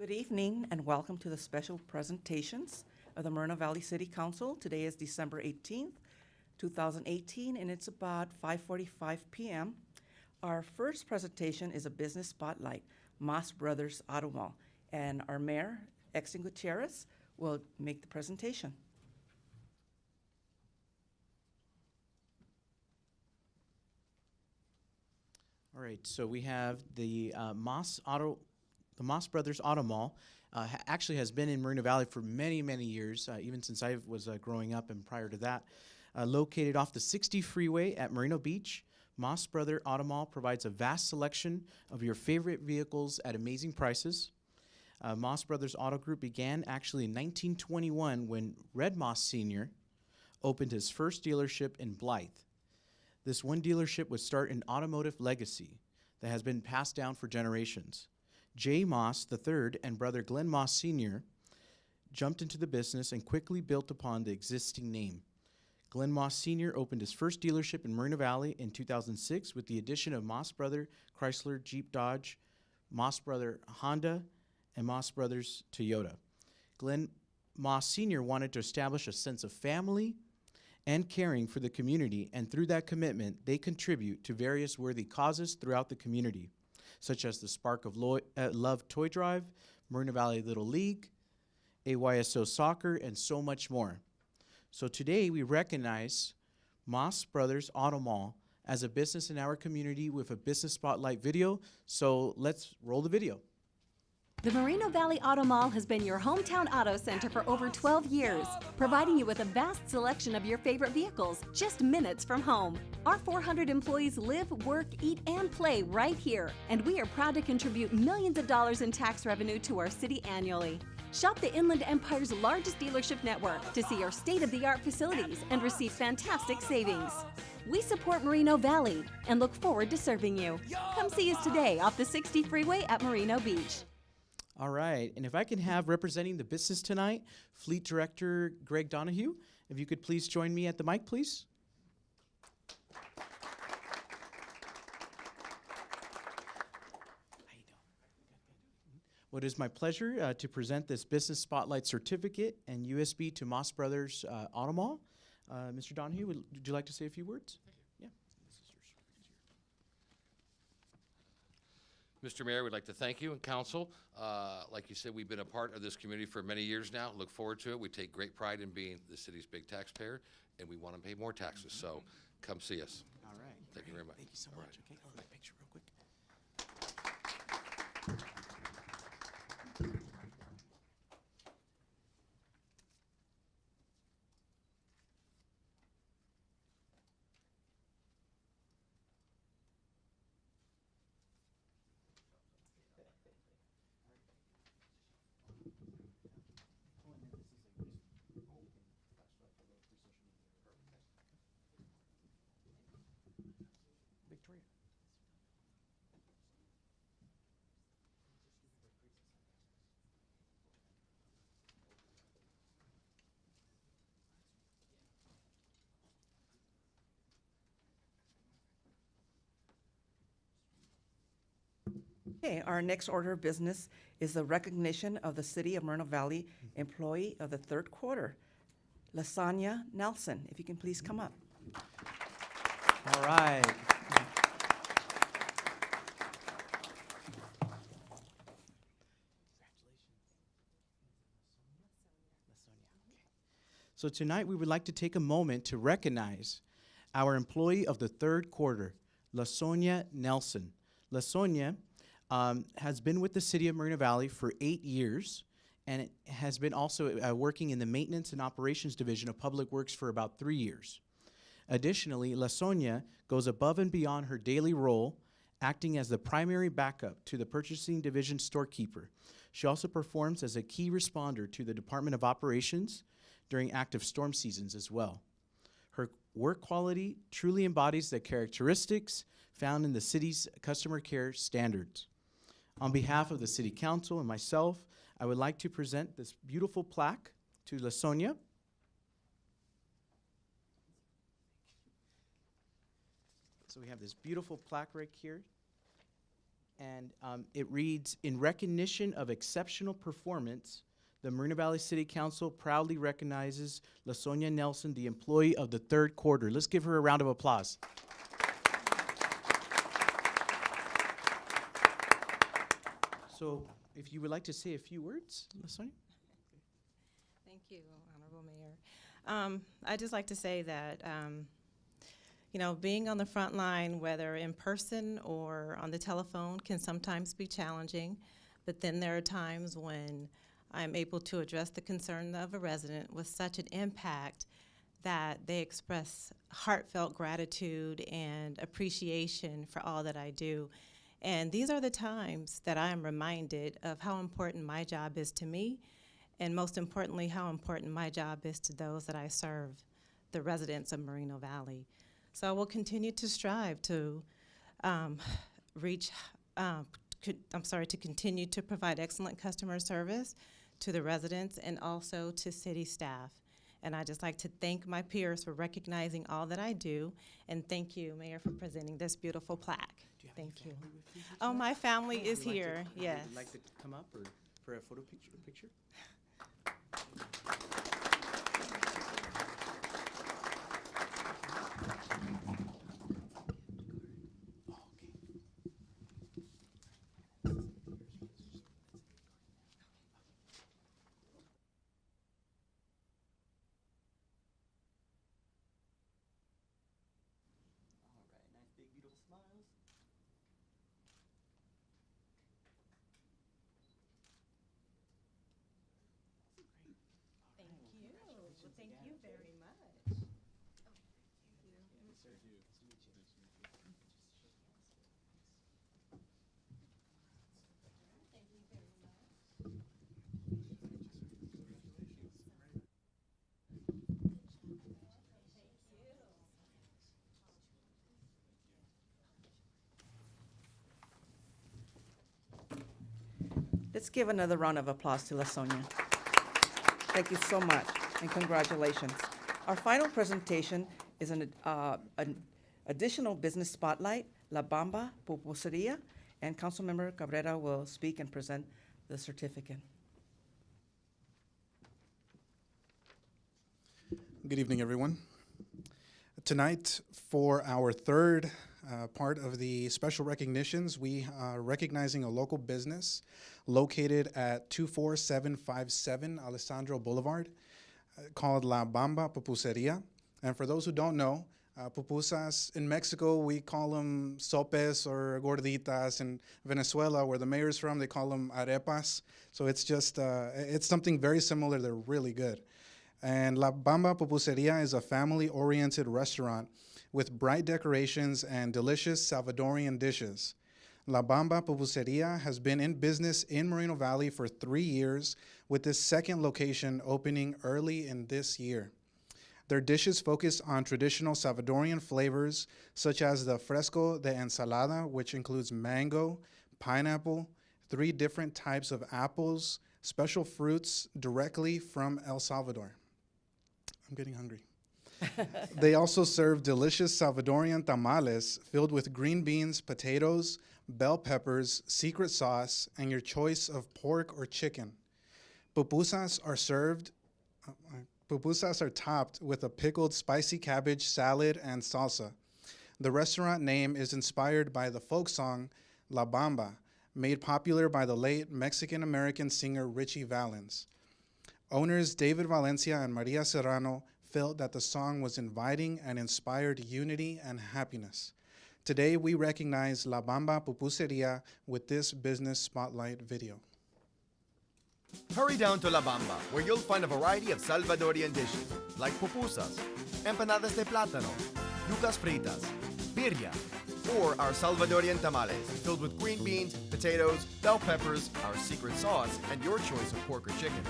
Good evening and welcome to the special presentations of the Moreno Valley City Council. Today is December 18th, 2018, and it's about 5:45 p.m. Our first presentation is a business spotlight, Moss Brothers Auto Mall, and our mayor, Exton Gutierrez, will make the presentation. All right, so we have the Moss Brothers Auto Mall. Actually has been in Moreno Valley for many, many years, even since I was growing up and prior to that. Located off the 60 freeway at Moreno Beach, Moss Brother Auto Mall provides a vast selection of your favorite vehicles at amazing prices. Moss Brothers Auto Group began actually in 1921 when Red Moss Sr. opened his first dealership in Blythe. This one dealership would start an automotive legacy that has been passed down for generations. J. Moss III and brother Glenn Moss Sr. jumped into the business and quickly built upon the existing name. Glenn Moss Sr. opened his first dealership in Moreno Valley in 2006 with the addition of Moss Brother Chrysler, Jeep Dodge, Moss Brother Honda, and Moss Brothers Toyota. Glenn Moss Sr. wanted to establish a sense of family and caring for the community, and through that commitment, they contribute to various worthy causes throughout the community, such as the Spark of Love Toy Drive, Moreno Valley Little League, AYSO Soccer, and so much more. So today we recognize Moss Brothers Auto Mall as a business in our community with a business spotlight video. So let's roll the video. The Moreno Valley Auto Mall has been your hometown auto center for over 12 years, providing you with a vast selection of your favorite vehicles just minutes from home. Our 400 employees live, work, eat, and play right here, and we are proud to contribute millions of dollars in tax revenue to our city annually. Shop the Inland Empire's largest dealership network to see our state-of-the-art facilities and receive fantastic savings. We support Moreno Valley and look forward to serving you. Come see us today off the 60 freeway at Moreno Beach. All right, and if I can have representing the business tonight, Fleet Director Greg Donahue, if you could please join me at the mic, please. How you doing? Well, it is my pleasure to present this Business Spotlight Certificate and USB to Moss Brothers Auto Mall. Mr. Donahue, would you like to say a few words? Yeah. Mr. Mayor, we'd like to thank you and council. Like you said, we've been a part of this community for many years now. Look forward to it. We take great pride in being the city's big taxpayer, and we want to pay more taxes. So come see us. All right. Thank you very much. Thank you so much. Okay, hold my picture real quick. Victoria. Okay, our next order of business is the recognition of the City of Moreno Valley Employee of the Third Quarter, Lasagna Nelson. If you can please come up. All right. So tonight we would like to take a moment to recognize our employee of the third quarter, Lasagna Nelson. Lasagna has been with the City of Moreno Valley for 8 years and has been also working in the Maintenance and Operations Division of Public Works for about 3 years. Additionally, Lasagna goes above and beyond her daily role, acting as the primary backup to the Purchasing Division storekeeper. She also performs as a key responder to the Department of Operations during active storm seasons as well. Her work quality truly embodies the characteristics found in the city's customer care standards. On behalf of the City Council and myself, I would like to present this beautiful plaque to Lasagna. So we have this beautiful plaque right here. And it reads, in recognition of exceptional performance, the Moreno Valley City Council proudly recognizes LaSonia Nelson, the employee of the third quarter. Let's give her a round of applause. So if you would like to say a few words, LaSonia? Thank you, Honorable Mayor. I'd just like to say that, you know, being on the front line, whether in person or on the telephone, can sometimes be challenging, but then there are times when I'm able to address the concern of a resident with such an impact that they express heartfelt gratitude and appreciation for all that I do. And these are the times that I am reminded of how important my job is to me, and most importantly, how important my job is to those that I serve, the residents of Moreno Valley. So I will continue to strive to to continue to provide excellent customer service to the residents and also to city staff. And I'd just like to thank my peers for recognizing all that I do, and thank you, Mayor, for presenting this beautiful plaque. Thank you. Oh, my family is here, yes. Would you like to come up or for a photo picture? Thank you very much. Let's give another round of applause to LaSonia. Thank you so much, and congratulations. Our final presentation is an additional business spotlight, La Bamba Pupuseria, and Councilmember Cabrera will speak and present the certificate. Good evening, everyone. Tonight, for our third part of the special recognitions, we are recognizing a local business located at 24757 Alessandro Boulevard called La Bamba Pupuseria. And for those who don't know, pupusas, in Mexico, we call them sopes or gorditas. In Venezuela, where the mayor's from, they call them arepas. So it's just, it's something very similar. They're really good. And La Bamba Pupuseria is a family-oriented restaurant with bright decorations and delicious Salvadorian dishes. La Bamba Pupuseria has been in business in Moreno Valley for 3 years, with this second location opening early in this year. Their dishes focus on traditional Salvadorian flavors, such as the fresco de ensalada, which includes mango, pineapple, 3 different types of apples, special fruits directly from El Salvador. I'm getting hungry. They also serve delicious Salvadorian tamales filled with green beans, potatoes, bell peppers, secret sauce, and your choice of pork or chicken. Pupusas are topped with a pickled spicy cabbage salad and salsa. The restaurant name is inspired by the folk song La Bamba, made popular by the late Mexican-American singer Richie Valens. Owners David Valencia and Maria Serrano felt that the song was inviting and inspired unity and happiness. Today, we recognize La Bamba Pupuseria with this business spotlight video. Hurry down to La Bamba, where you'll find a variety of Salvadorian dishes, like pupusas, empanadas de plátano, yucas fritas, birria, or our Salvadorian tamales, filled with green beans, potatoes, bell peppers, our secret sauce, and your choice of pork or chicken.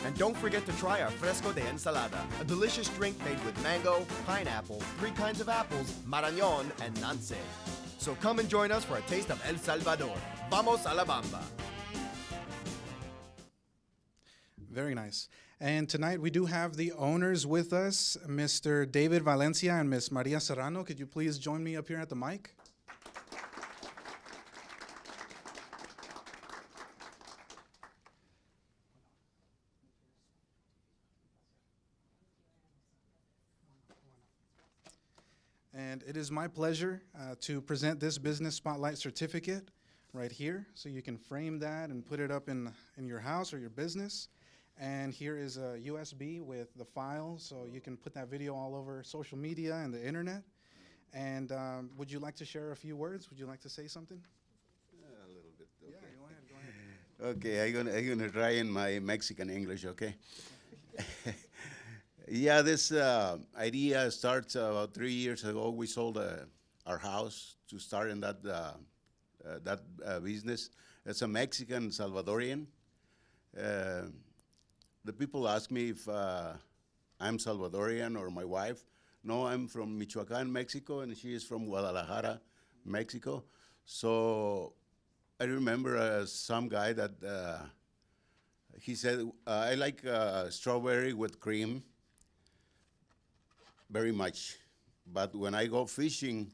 And don't forget to try our fresco de ensalada, a delicious drink made with mango, pineapple, 3 kinds of apples, marañón, and nance. So come and join us for a taste of El Salvador. Vamos a La Bamba. Very nice. And tonight we do have the owners with us, Mr. David Valencia and Ms. Maria Serrano. Could you please join me up here at the mic? And it is my pleasure to present this Business Spotlight certificate right here. So you can frame that and put it up in your house or your business. And here is a USB with the file, so you can put that video all over social media and the internet. And would you like to share a few words? Would you like to say something? A little bit. Yeah, Okay. go ahead. Okay, I'm gonna try in my Mexican English. Okay. Yeah, this idea starts about 3 years ago. We sold our house to start in that business. It's a Mexican Salvadorian. The people ask me if I'm Salvadorian or my wife. No, I'm from Michoacan, Mexico, and she is from Guadalajara, Mexico. So I remember some guy that he said, I like strawberry with cream very much. But when I go fishing,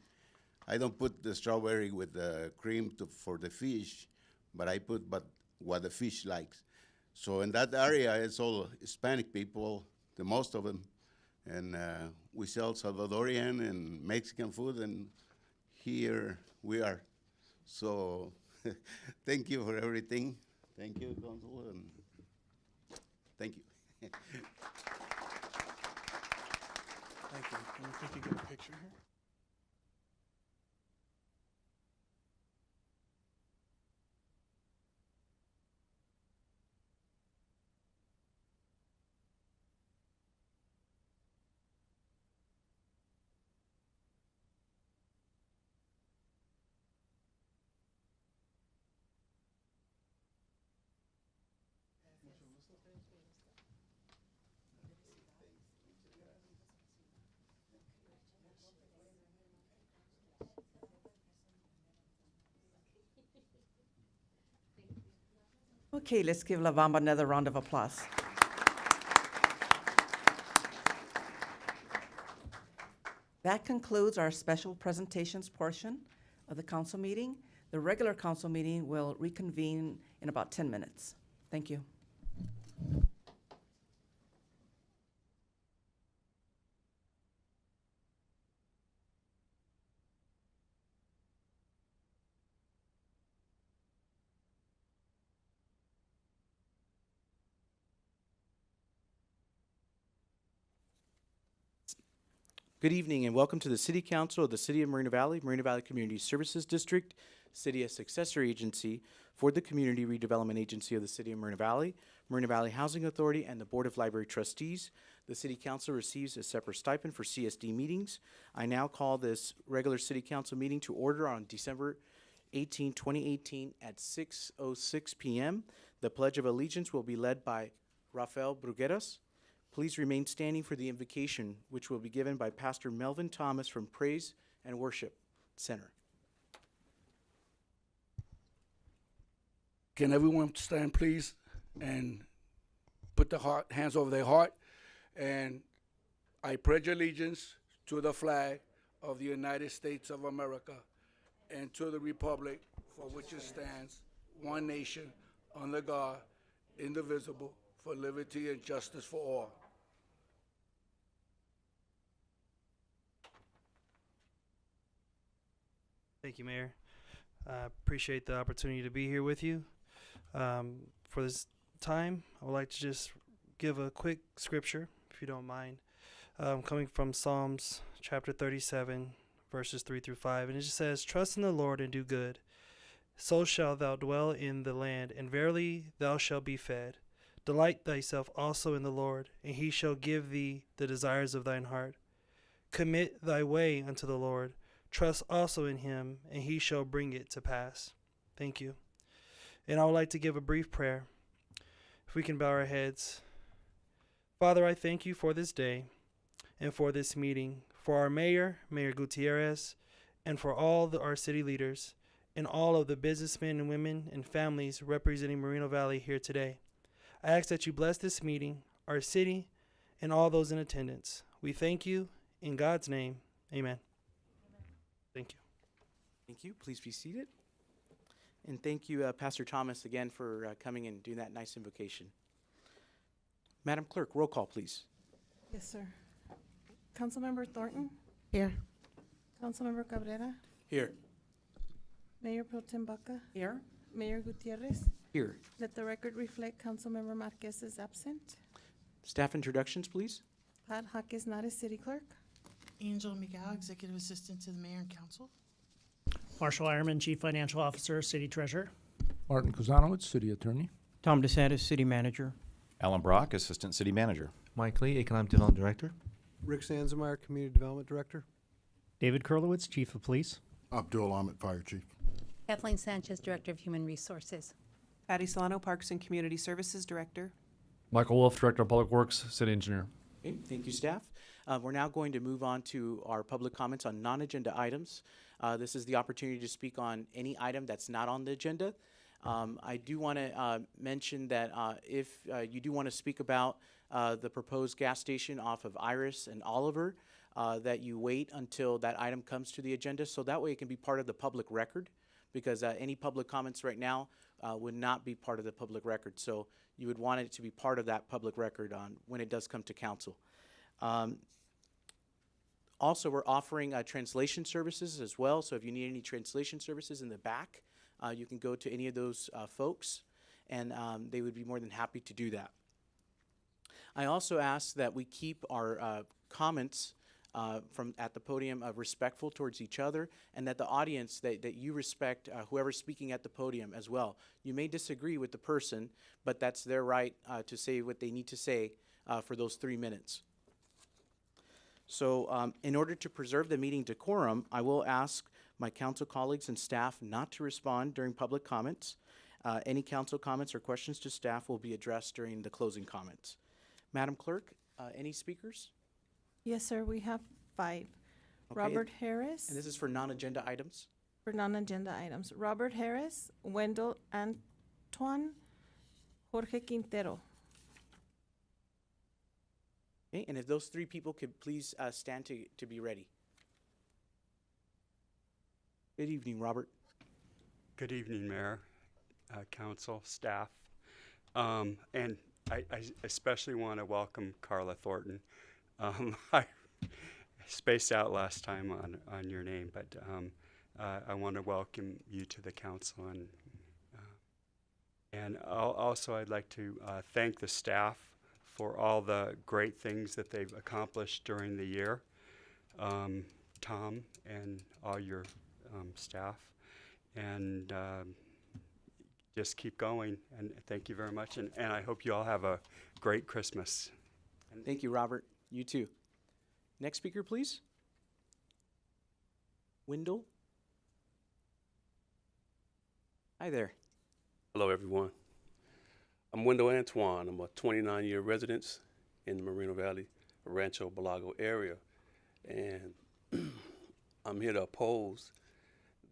I don't put the strawberry with the cream for the fish, but I put what the fish likes. So in that area, it's all Hispanic people, the most of them. And we sell Salvadorian and Mexican food, and here we are. So thank you for everything. Thank you, Consul, and thank you. Thank you. Can we think you get a picture here? Okay, let's give La Bamba another round of applause. That concludes our special presentations portion of the council meeting. The regular council meeting will reconvene in about 10 minutes. Thank you. Good evening and welcome to the City Council of the City of Moreno Valley Community Services District, City as successor agency for the Community Redevelopment Agency of the City of Moreno Valley Housing Authority, and the Board of Library Trustees. The City Council receives a separate stipend for CSD meetings. I now call this regular City Council meeting to order on December 18, 2018 at 6:06 p.m. The Pledge of Allegiance will be led by Rafael Brugueras. Please remain standing for the invocation, which will be given by Pastor Melvin Thomas from Praise and Worship Center. Can everyone stand, please, and put the hands over their heart? And I pledge allegiance to the flag of the United States of America and to the republic for which it stands, one nation, under God, indivisible, for liberty and justice for all. Thank you, Mayor. I appreciate the opportunity to be here with you. For this time, I would like to just give a quick scripture, if you don't mind, coming from Psalms chapter 37, verses 3 through 5. And it just says, "Trust in the Lord and do good. So shalt thou dwell in the land, and verily thou shalt be fed. Delight thyself also in the Lord, and he shall give thee the desires of thine heart. Commit thy way unto the Lord. Trust also in him, and he shall bring it to pass." Thank you. And I would like to give a brief prayer. If we can bow our heads. Father, I thank you for this day and for this meeting, for our mayor, Mayor Gutierrez, and for all our city leaders and all of the businessmen and women and families representing Moreno Valley here today. I ask that you bless this meeting, our city, and all those in attendance. We thank you in God's name. Amen. Thank you. Thank you. Please be seated. And thank you, Pastor Thomas, again for coming and doing that nice invocation. Madam Clerk, roll call, please. Yes, sir. Councilmember Thornton? Here. Councilmember Cabrera, Here. Mayor Pro Tem Baca, Here. Mayor Gutierrez. Here. Let the record reflect Councilmember Marquez is absent. Staff introductions, please. Pat Huck is not a city clerk. Angel Miguel, Executive Assistant to the Mayor and Council. Marshall Ironman, Chief Financial Officer, City Treasurer. Martin Kozanowicz, City Attorney. Tom DeSantis, City Manager. Alan Brock, Assistant City Manager. Mike Lee, Economic Development Director. Rick Sanzemeyer, Community Development Director. David Kurlowitz, Chief of Police. Abdul Ahmed, Fire Chief. Kathleen Sanchez, Director of Human Resources. Patty Solano, Parks and Community Services Director. Michael Wolf, Director of Public Works, City Engineer. Okay, thank you, staff. We're now going to move on to our public comments on non-agenda items. This is the opportunity to speak on any item that's not on the agenda. I do want to mention that if you do want to speak about the proposed gas station off of Iris and Oliver, that you wait until that item comes to the agenda, so that way it can be part of the public record, because any public comments right now would not be part of the public record. So you would want it to be part of that public record when it does come to council. Also, we're offering translation services as well, so if you need any translation services in the back, you can go to any of those folks, and they would be more than happy to do that. I also ask that we keep our comments from at the podium respectful towards each other, and that the audience, that you respect whoever's speaking at the podium as well. You may disagree with the person, but that's their right to say what they need to say for those 3 minutes. So in order to preserve the meeting decorum, I will ask my council colleagues and staff not to respond during public comments. Any council comments or questions to staff will be addressed during the closing comments. Madam Clerk, any speakers? Yes, sir, we have 5. Okay, Robert Harris. And this is for non-agenda items? For non-agenda items. Robert Harris, Wendell Antoine, Jorge Quintero. Okay, and if those 3 people could please stand to be ready. Good evening, Robert. Good evening, Mayor, Council, staff. And I especially want to welcome Carla Thornton. I spaced out last time on your name, but I want to welcome you to the council. And also I'd like to thank the staff for all the great things that they've accomplished during the year. Tom and all your staff. And just keep going, and thank you very much, and I hope you all have a great Christmas. Thank you, Robert. You too. Next speaker, please. Wendell. Hi there. Hello, everyone. I'm Wendell Antoine. I'm a 29-year resident in the Moreno Valley, Rancho Balago area, and I'm here to oppose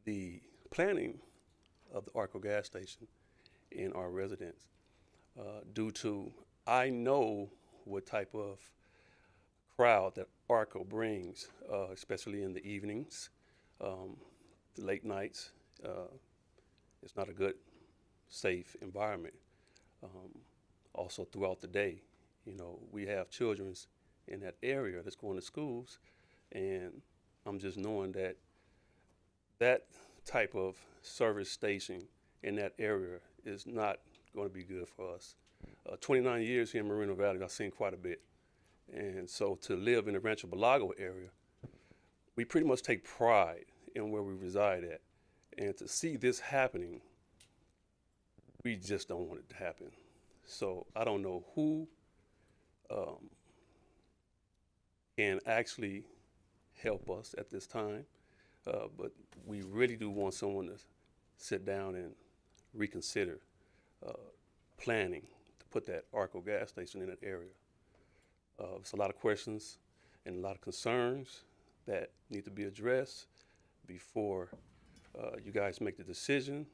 the planning of the Arco gas station in our residence due to I know what type of crowd that Arco brings, especially in the evenings, the late nights. It's not a good, safe environment. Also throughout the day, you know, we have children in that area that's going to schools, and I'm just knowing that that type of service station in that area is not going to be good for us. 29 years here in Moreno Valley, I've seen quite a bit. And so to live in the Rancho Balago area, we pretty much take pride in where we reside at. And to see this happening, we just don't want it to happen. So I don't know who can actually help us at this time, but we really do want someone to sit down and reconsider planning to put that Arco gas station in that area. There's a lot of questions and a lot of concerns that need to be addressed before you guys make the decision,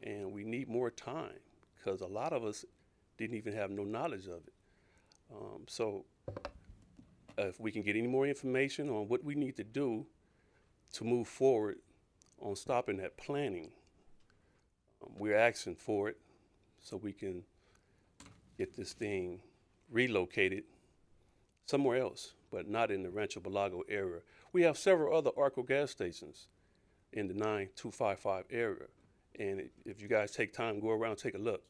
and we need more time because a lot of us didn't even have no knowledge of it. So if we can get any more information on what we need to do to move forward on stopping that planning, we're asking for it so we can get this thing relocated somewhere else. but not in the Rancho Belago area. We have several other Arco gas stations in the 9255 area. And if you guys take time, go around, take a look,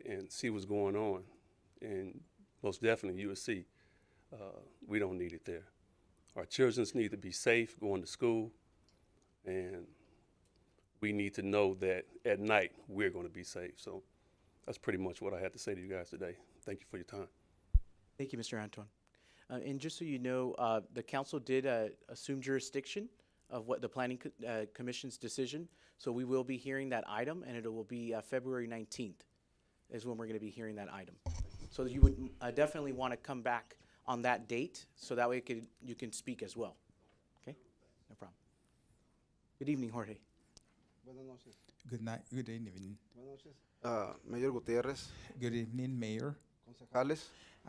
and see what's going on. And most definitely you will see we don't need it there. Our children need to be safe going to school, and we need to know that at night we're going to be safe. So that's pretty much what I had to say to you guys today. Thank you for your time. Thank you, Mr. Antoine. And just so you know, the council did assume jurisdiction of what the Planning Commission's decision. So we will be hearing that item, and it will be February 19th is when we're going to be hearing that item. So you would definitely want to come back on that date, so that way you can speak as well. Okay? No problem. Good evening, Jorge. Buenas noches. Good night. Good evening. Buenas noches. Mayor Gutierrez. Good evening, Mayor. Concejales.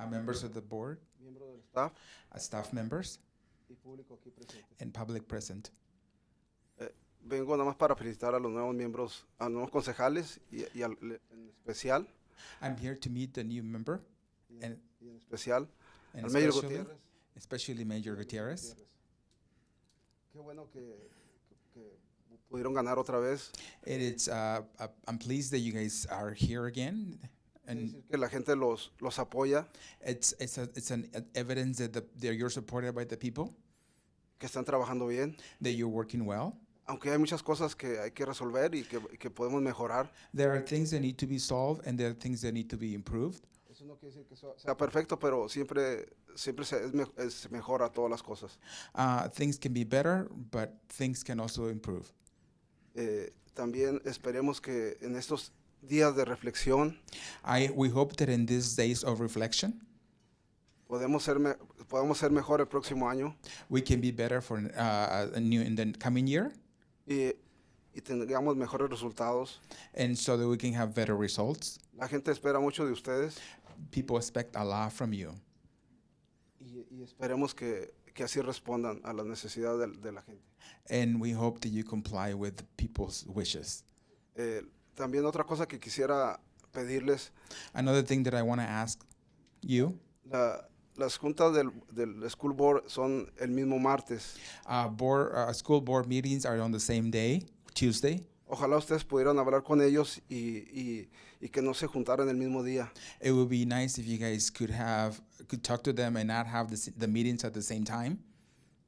Members of the board. Miembros del staff. Staff members. Y público aquí presente. And public present. Vengo nada más para felicitar a los nuevos miembros, a los nuevos concejales y en especial. I'm here to meet the new member. Y en especial and al Mayor Gutierrez. Especially Mayor Gutierrez. Qué bueno que pudieron ganar otra vez. I'm pleased that you guys are here again. And que la gente los apoya. It's an evidence that you're supported by the people. Que están trabajando bien. That you're working well. Aunque hay muchas cosas que hay que resolver y que podemos mejorar. There are things that need to be solved and there are things that need to be improved. Eso no quiere decir que sea perfecto, pero siempre es mejora todas las cosas. Things can be better, but things can also improve. También esperemos que en estos días de reflexión, we hope that in these days of reflection, podamos ser mejor el próximo año. We can be better for in the coming year. Y tengamos mejores resultados. And so that we can have better results. La gente espera mucho de ustedes. People expect a lot from you. Y esperemos que así respondan a las necesidades de la gente. And we hope that you comply with people's wishes. También otra cosa que quisiera pedirles. Another thing that I want to ask you. Las juntas del school board son el mismo martes. School board meetings are on the same day, Tuesday. Ojalá ustedes pudieran hablar con ellos y que no se juntaran el mismo día. It would be nice if you guys could talk to them and not have the meetings at the same time.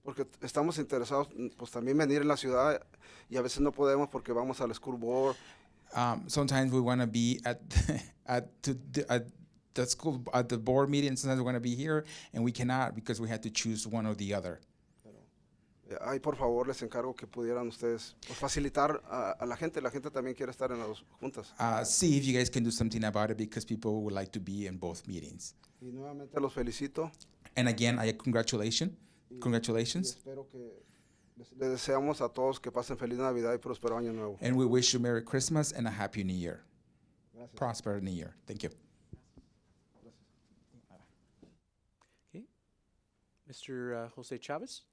Porque estamos interesados, pues también venir en la ciudad y a veces no podemos porque vamos al school board. Sometimes we want to be at the board meeting. Sometimes we want to be here and we cannot because we had to choose one or the other. Ahí por favor les encargo que pudieran ustedes facilitar a la gente. La gente también quiere estar en las dos juntas. See if you guys can do something about it because people would like to be in both meetings. Y nuevamente los felicito. And again, congratulations. Y espero que les deseamos a todos que pasen feliz Navidad y próspero año nuevo. And we wish you Merry Christmas and a Happy New Year. Gracias. Prosperous New Year. Thank you. Okay. Mr. Jose Chavez.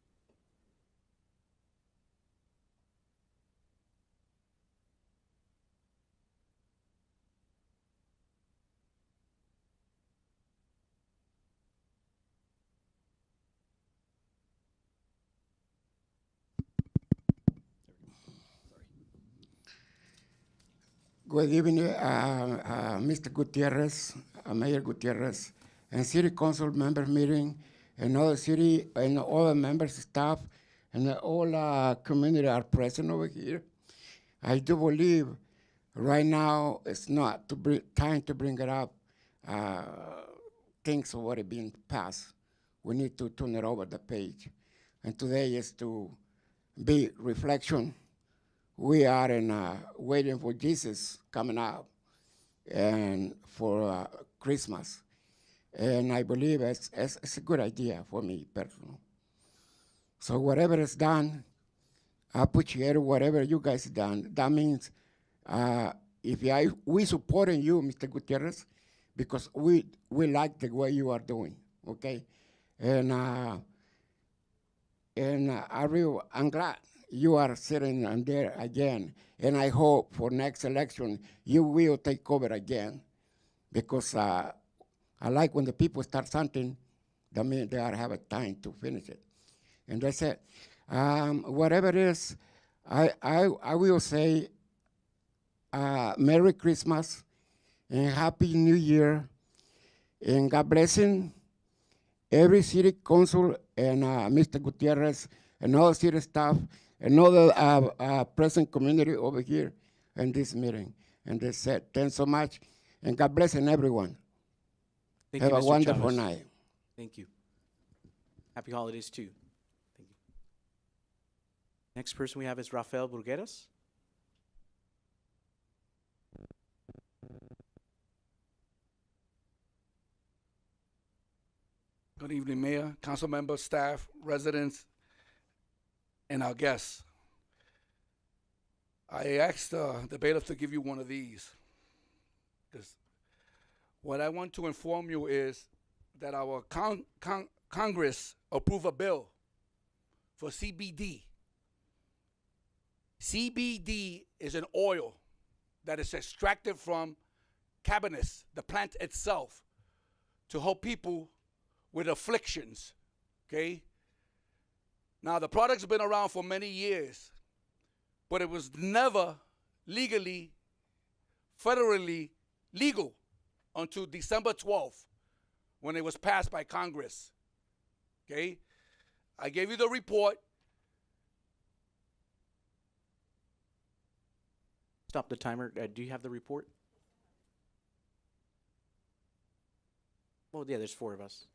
Good evening, Mr. Gutierrez, Mayor Gutierrez, and City Council member meeting, and all the city and all the members, staff, and all community are present over here. I do believe right now it's not time to bring it up. Things already been passed. We need to turn it over the page. And today is to be reflection. We are waiting for Jesus coming out and for Christmas. And I believe it's a good idea for me personally. So whatever is done, I appreciate whatever you guys done. That means we supporting you, Mr. Gutierrez, because we like the way you are doing, okay? And I'm glad you are sitting on there again, and I hope for next election you will take over again, because I like when the people start something, That means they ought to have a time to finish it. And that's it. Whatever it is, I will say Merry Christmas and Happy New Year, and God blessing every city council and Mr. Gutierrez and all city staff and all the present community over here in this meeting. And they said, thanks so much, and God bless everyone. Thank Have you, a Mr. wonderful Chavez. night. Thank you. Happy holidays too. Thank you. Next person we have is Rafael Burgueras. Good evening, Mayor, council members, staff, residents, and our guests. I asked the bailiff to give you one of these, because what I want to inform you is that our Congress approved a bill for CBD. CBD is an oil that is extracted from cannabis, the plant itself, to help people with afflictions, okay? Now, the product's been around for many years, but it was never legally, federally legal until December 12th, when it was passed by Congress, okay? I gave you the report. Stop the timer. Do you have the report? Well, yeah, there's 4 of us.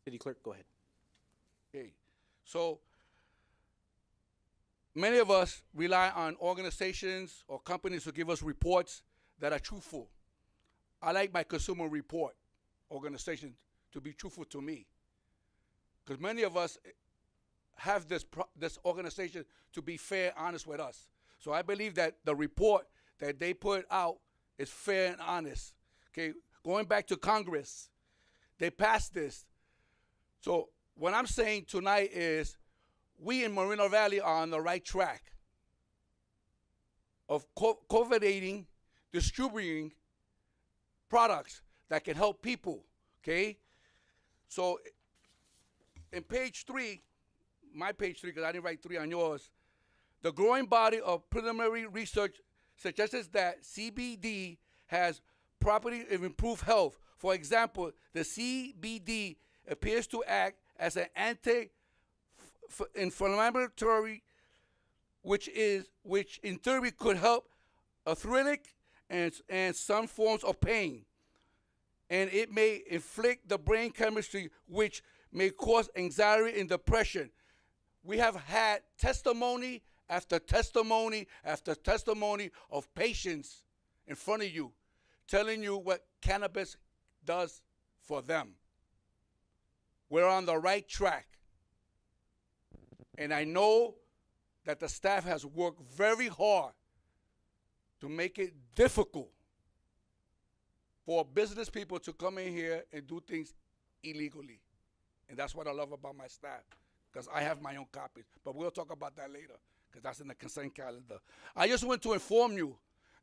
City Clerk, go ahead. Okay, so many of us rely on organizations or companies to give us reports that are truthful. I like my consumer report organization to be truthful to me, because many of us have this organization to be fair, honest with us. So I believe that the report that they put out is fair and honest. Okay, going back to Congress, they passed this. So what I'm saying tonight is we in Moreno Valley are on the right track of cultivating, distributing products that can help people, okay? So in page 3, my page 3, because I didn't write 3 on yours, the growing body of preliminary research suggests that CBD has property of improved health. For example, the CBD appears to act as an anti-inflammatory, which in theory could help arthritic and some forms of pain. And it may inflict the brain chemistry, which may cause anxiety and depression. We have had testimony after testimony after testimony of patients in front of you telling you what cannabis does for them. We're on the right track. And I know that the staff has worked very hard to make it difficult for business people to come in here and do things illegally. And that's what I love about my staff, because I have my own copies. But we'll talk about that later, because that's in the consent calendar. I just want to inform you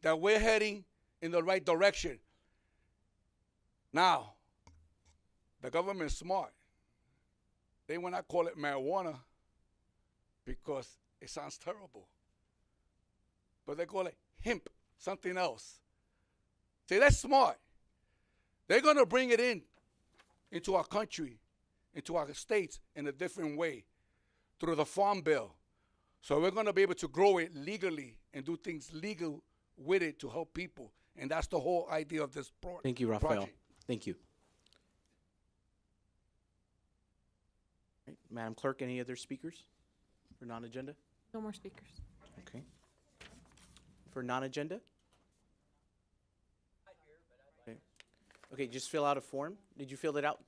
that we're heading in the right direction. Now, the government is smart. They will not call it marijuana because it sounds terrible. But they call it hemp, something else. See, that's smart. They're going to bring it into our country, into our states in a different way through the Farm Bill. So we're going to be able to grow it legally and do things legal with it to help people. And that's the whole idea of this project. Thank you, Rafael. Thank you. Right. Madam Clerk, any other speakers for non-agenda? No more speakers. Okay. For non-agenda? Okay. Okay, just fill out a form. Did you fill it out?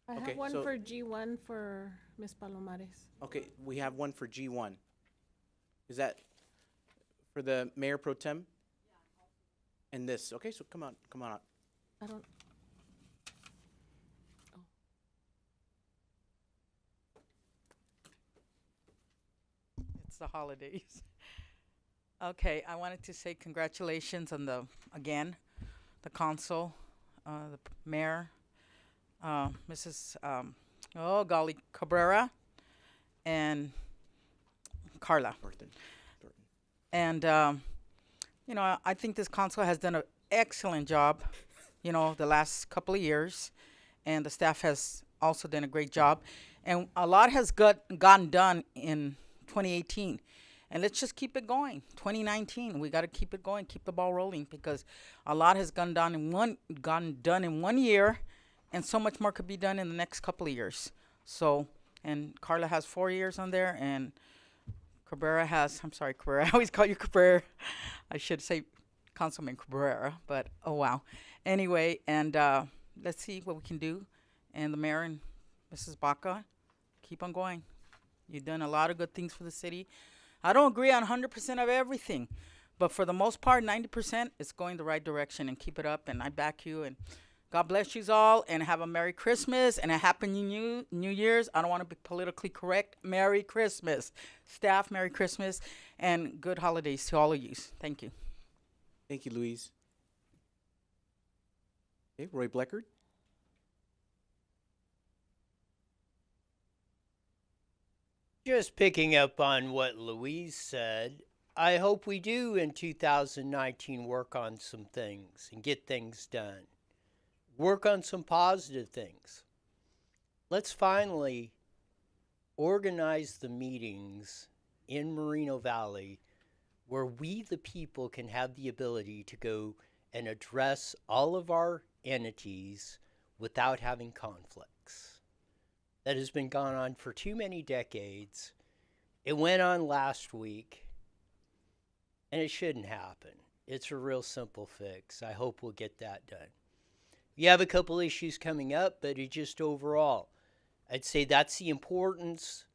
I Okay, have one so- for G1 for Ms. Palomares. Okay, we have one for G1. Is that for the mayor pro tem? And this, okay, so come on out. I don't, It's the holidays. Okay, I wanted to say congratulations on the council, the mayor, Mrs. Cabrera, and Carla. And, I think this council has done an excellent job, the last couple of years. And the staff has also done a great job. And a lot has gotten done in 2018. And let's just keep it going. 2019, we got to keep it going, keep the ball rolling, because a lot has gotten done in 1 year, and so much more could be done in the next couple of years. So, and Carla has 4 years on there, and Cabrera has, I'm sorry, Cabrera, I always call you Cabrera. I should say Councilman Cabrera, but oh wow. Anyway, and let's see what we can do. And the mayor and Mrs. Baca, keep on going. You've done a lot of good things for the city. I don't agree on 100% of everything, but for the most part, 90% is going the right direction, and keep it up, and I back you, and God bless you all, and have a Merry Christmas and a Happy New Year's. I don't want to be politically correct. Merry Christmas. Staff, Merry Christmas, and good holidays to all of you. Thank you. Thank you, Louise. Okay, Roy Bleckard. Just picking up on what Louise said, I hope we do in 2019 work on some things and get things done. Work on some positive things. Let's finally organize the meetings in Moreno Valley where we, the people, can have the ability to go and address all of our entities without having conflicts. That has been going on for too many decades. It went on last week, and it shouldn't happen. It's a real simple fix. I hope we'll get that done. You have a couple issues coming up, but it just overall, I'd say that's the importance.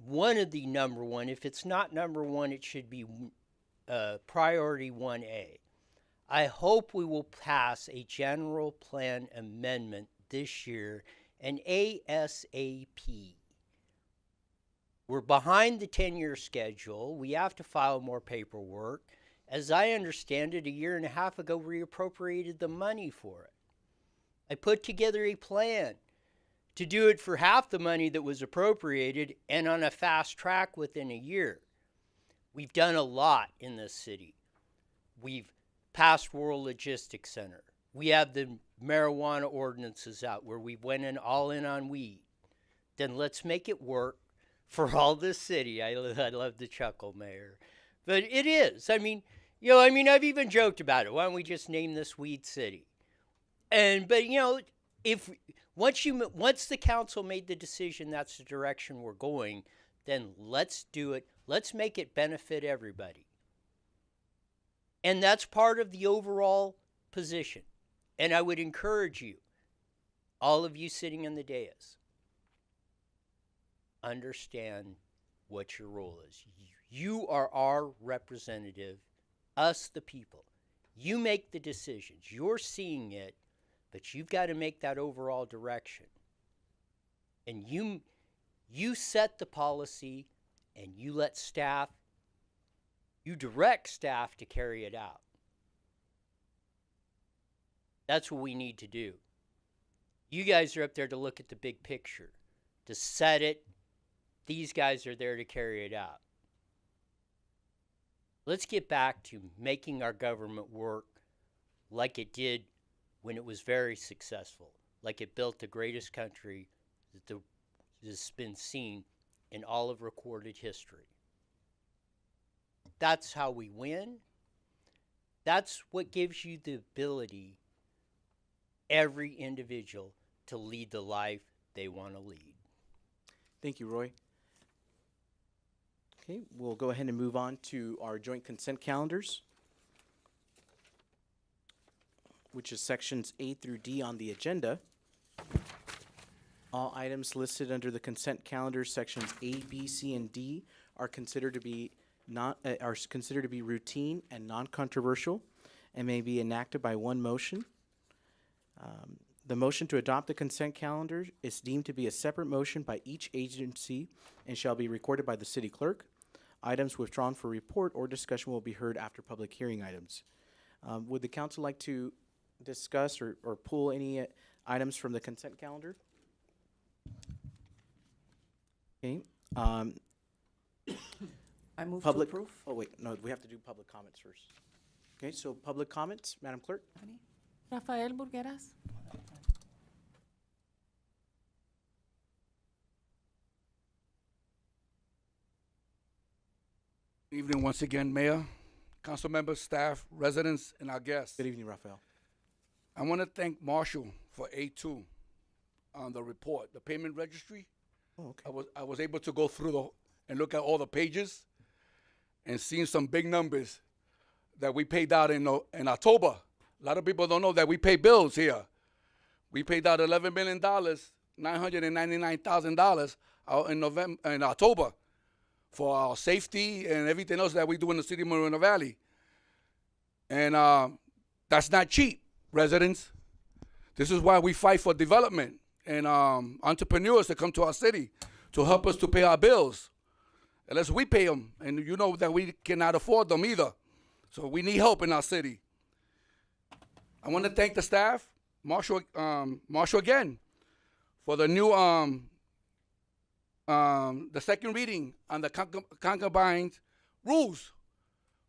One of the number one, if it's not number one, it should be priority 1A. I hope we will pass a general plan amendment this year, an ASAP. We're behind the 10-year schedule. We have to file more paperwork. As I understand it, 1.5 years ago, we appropriated the money for it. I put together a plan to do it for half the money that was appropriated and on a fast track within a year. We've done a lot in this city. We've passed World Logistics Center. We have the marijuana ordinances out where we went all in on weed. Then let's make it work for all this city. I love to chuckle, Mayor. But it is. I've even joked about it. Why don't we just name this Weed City? But if once the council made the decision that's the direction we're going, then let's do it. Let's make it benefit everybody. And that's part of the overall position. And I would encourage you, all of you sitting in the dais, understand what your role is. You are our representative, us the people. You make the decisions. You're seeing it, but you've got to make that overall direction. And you set the policy, and you let staff, you direct staff to carry it out. That's what we need to do. You guys are up there to look at the big picture, to set it. These guys are there to carry it out. Let's get back to making our government work like it did when it was very successful, like it built the greatest country that's been seen in all of recorded history. That's how we win. That's what gives you the ability, every individual, to lead the life they want to lead. Thank you, Roy. Okay, we'll go ahead and move on to our joint consent calendars, which is sections A through D on the agenda. All items listed under the consent calendar, sections A, B, C, and D, are considered to be routine and non-controversial, and may be enacted by one motion. The motion to adopt the consent calendar is deemed to be a separate motion by each agency and shall be recorded by the city clerk. Items withdrawn for report or discussion will be heard after public hearing items. Would the council like to discuss or pull any items from the consent calendar? Okay. I move to Public, approve. oh wait, no, we have to do public comments first. Okay, so public comments, Madam Clerk? Rafael Burgueras. Evening once again, Mayor, council members, staff, residents, and our guests. Good evening, Rafael. I want to thank Marshall for A2 on the report, the payment registry. Oh, okay. I was able to go through and look at all the pages and seeing some big numbers that we paid out in October. A lot of people don't know that we pay bills here. We paid out $11 million, $999,000 out in October for our safety and everything else that we do in the city of Moreno Valley. And that's not cheap, residents. This is why we fight for development and entrepreneurs to come to our city to help us to pay our bills. Unless we pay them, and you know that we cannot afford them either. So we need help in our city. I want to thank the staff, Marshall again, for the new, the second reading on the concubines rules.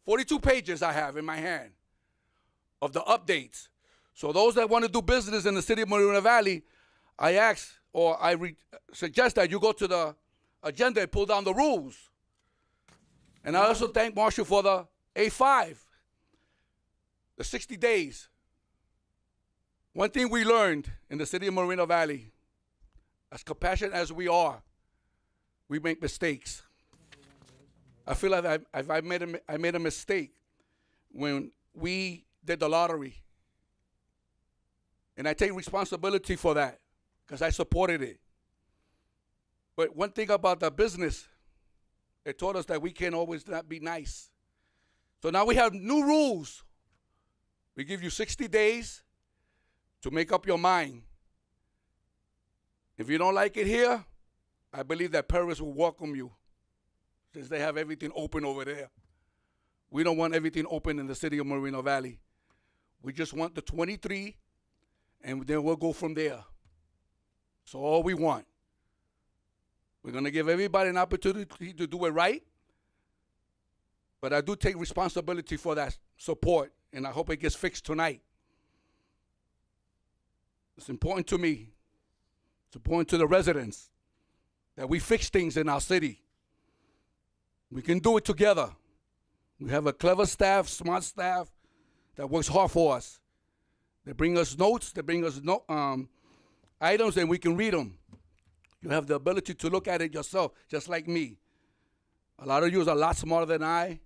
42 pages I have in my hand of the updates. So those that want to do business in the city of Moreno Valley, I ask, or I suggest that you go to the agenda and pull down the rules. And I also thank Marshall for the A5, the 60 days. One thing we learned in the city of Moreno Valley, as compassionate as we are, we make mistakes. I feel like I made a mistake when we did the lottery. And I take responsibility for that because I supported it. But one thing about the business, it taught us that we can't always not be nice. So now we have new rules. We give you 60 days to make up your mind. If you don't like it here, I believe that Paris will welcome you since they have everything open over there. We don't want everything open in the city of Moreno Valley. We just want the 23, and then we'll go from there. So all we want. We're going to give everybody an opportunity to do it right. But I do take responsibility for that support, and I hope it gets fixed tonight. It's important to me. It's important to the residents that we fix things in our city. We can do it together. We have a clever staff, smart staff that works hard for us. They bring us notes, they bring us items, and we can read them. You have the ability to look at it yourself, just like me. A lot of you are a lot smarter than I.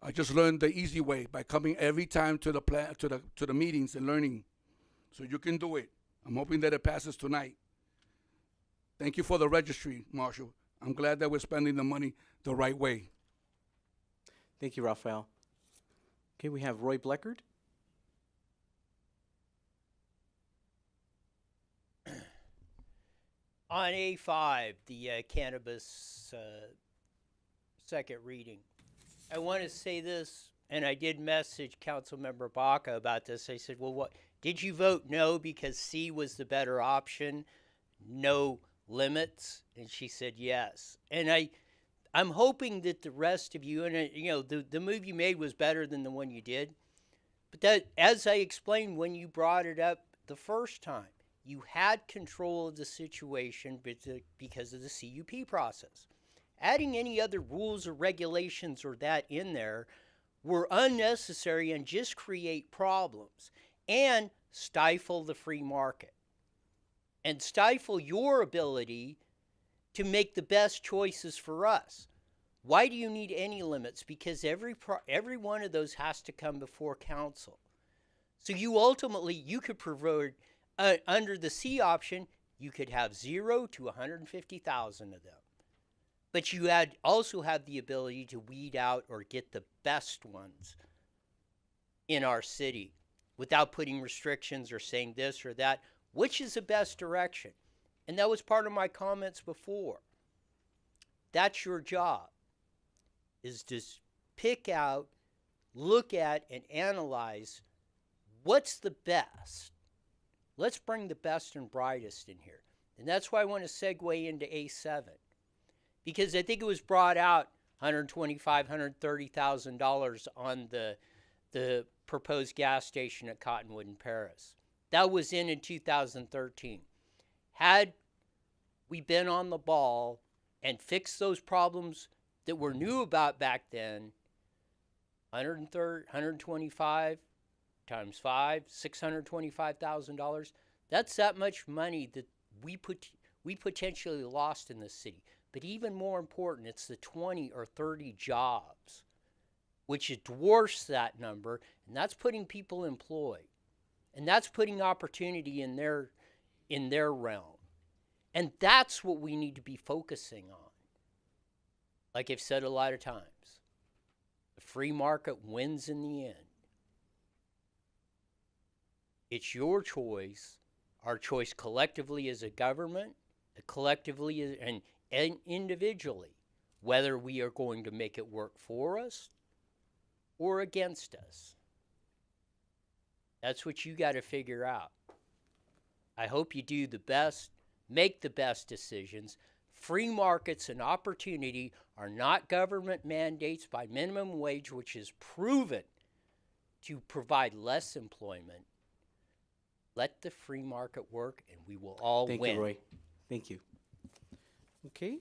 I just learned the easy way by coming every time to the meetings and learning. So you can do it. I'm hoping that it passes tonight. Thank you for the registry, Marshall. I'm glad that we're spending the money the right way. Thank you, Rafael. Okay, we have Roy Bleckard. On A5, the cannabis second reading, I want to say this, and I did message Councilmember Baca about this. I said, well, what did you vote no because C was the better option, no limits? And she said yes. And I'm hoping that the rest of you, and the move you made was better than the one you did. But that, as I explained when you brought it up the first time, you had control of the situation because of the CUP process. Adding any other rules or regulations or that in there were unnecessary and just create problems and stifle the free market and stifle your ability to make the best choices for us. Why do you need any limits? Because every one of those has to come before council. So you ultimately, you could provide, under the C option, You could have 0 to 150,000 of them. But you also have the ability to weed out or get the best ones in our city without putting restrictions or saying this or that. Which is the best direction? And that was part of my comments before. That's your job, is to pick out, look at, and analyze what's the best. Let's bring the best and brightest in here. And that's why I want to segue into A7. Because I think it was brought out $125,000, $130,000 on the proposed gas station at Cottonwood in Paris. That was in 2013. Had we been on the ball and fixed those problems that were new about back then, 125 times 5, $625,000. That's that much money that we potentially lost in this city. But even more important, it's the 20 or 30 jobs, which dwarfs that number, and that's putting people employed. And that's putting opportunity in their realm. And that's what we need to be focusing on. Like I've said a lot of times, the free market wins in the end. It's your choice, our choice collectively as a government, collectively and individually, whether we are going to make it work for us or against us. That's what you got to figure out. I hope you do the best, make the best decisions. Free markets and opportunity are not government mandates by minimum wage, which is proven to provide less employment. Let the free market work and we will all win. Thank you, Roy. Thank you. Okay.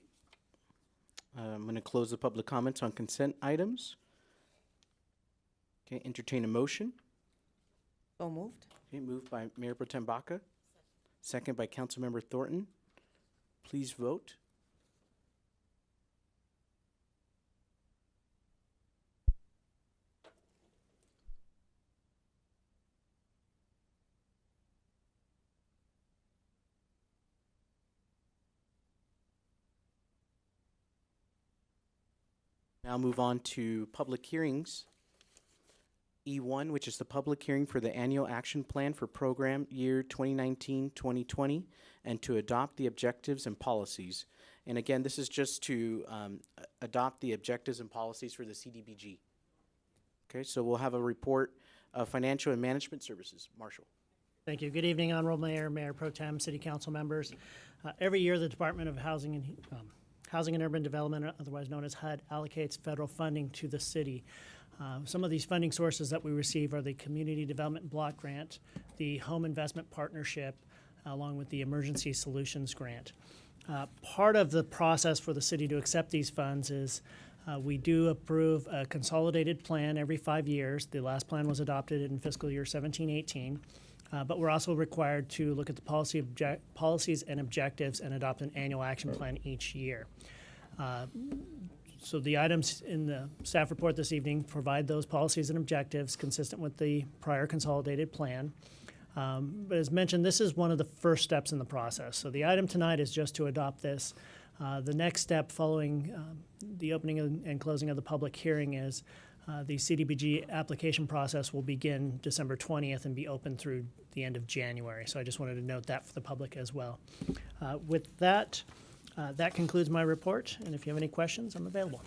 I'm going to close the public comments on consent items. Okay, entertain a motion. So moved. Okay, moved by Mayor Pro Tem Baca. Second by Councilmember Thornton. Please vote. Now move on to public hearings. E1, which is the public hearing for the annual action plan for program year 2019-2020 and to adopt the objectives and policies. And again, this is just to adopt the objectives and policies for the CDBG. Okay, so we'll have a report of financial and management services. Marshall. Thank you. Good evening, Honorable Mayor, Mayor Pro Tem, City Council members. Every year, the Department of Housing and Urban Development, otherwise known as HUD, allocates federal funding to the city. Some of these funding sources that we receive are the Community Development Block Grant, the Home Investment Partnership, along with the Emergency Solutions Grant. Part of the process for the city to accept these funds is we do approve a consolidated plan every 5 years. The last plan was adopted in fiscal year 17-18. But we're also required to look at the policies and objectives and adopt an annual action plan each year. So the items in the staff report this evening provide those policies and objectives consistent with the prior consolidated plan. But as mentioned, this is one of the first steps in the process. So the item tonight is just to adopt this. The next step following the opening and closing of the public hearing is the CDBG application process will begin December 20th and be open through the end of January. So I just wanted to note that for the public as well. With that, that concludes my report, and if you have any questions, I'm available.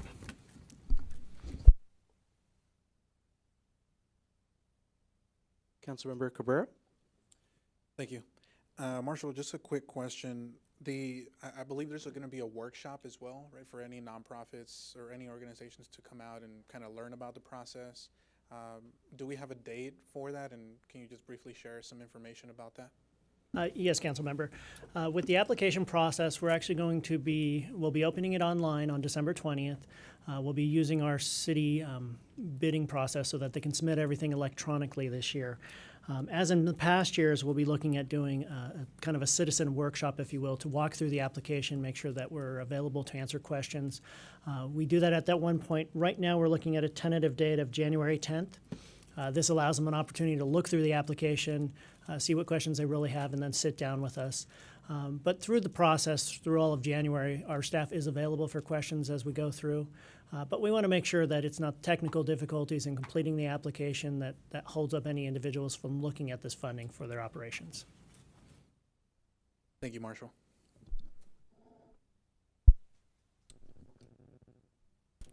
Councilmember Cabrera. Thank you. Marshall, just a quick question. I believe there's going to be a workshop as well, right, for any nonprofits or any organizations to come out and kind of learn about the process. Do we have a date for that, and can you just briefly share some information about that? Yes, Council Member. With the application process, we're actually we'll be opening it online on December 20th. We'll be using our city bidding process so that they can submit everything electronically this year. As in the past years, we'll be looking at doing kind of a citizen workshop, if you will, to walk through the application, make sure that we're available to answer questions. We do that at that one point. Right now, we're looking at a tentative date of January 10th. This allows them an opportunity to look through the application, see what questions they really have, and then sit down with us. But through the process, through all of January, our staff is available for questions as we go through. But we want to make sure that it's not technical difficulties in completing the application that holds up any individuals from looking at this funding for their operations. Thank you, Marshall.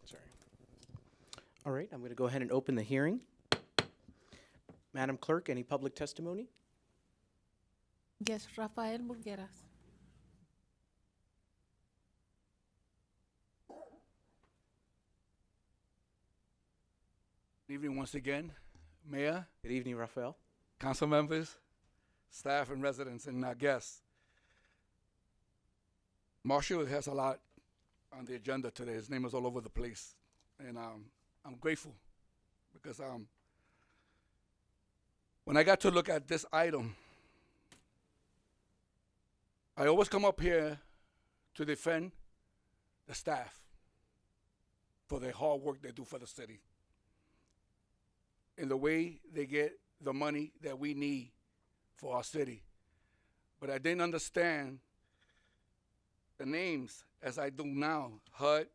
Sorry. All right, I'm going to go ahead and open the hearing. Madam Clerk, any public testimony? Yes, Rafael Burgueras. Good evening once again, Mayor, Good evening, Rafael. council members, staff and residents, and guests. Marshall has a lot on the agenda today. His name is all over the place. And I'm grateful because when I got to look at this item, I always come up here to defend the staff for their hard work they do for the city and the way they get the money that we need for our city. But I didn't understand the names as I do now: HUD,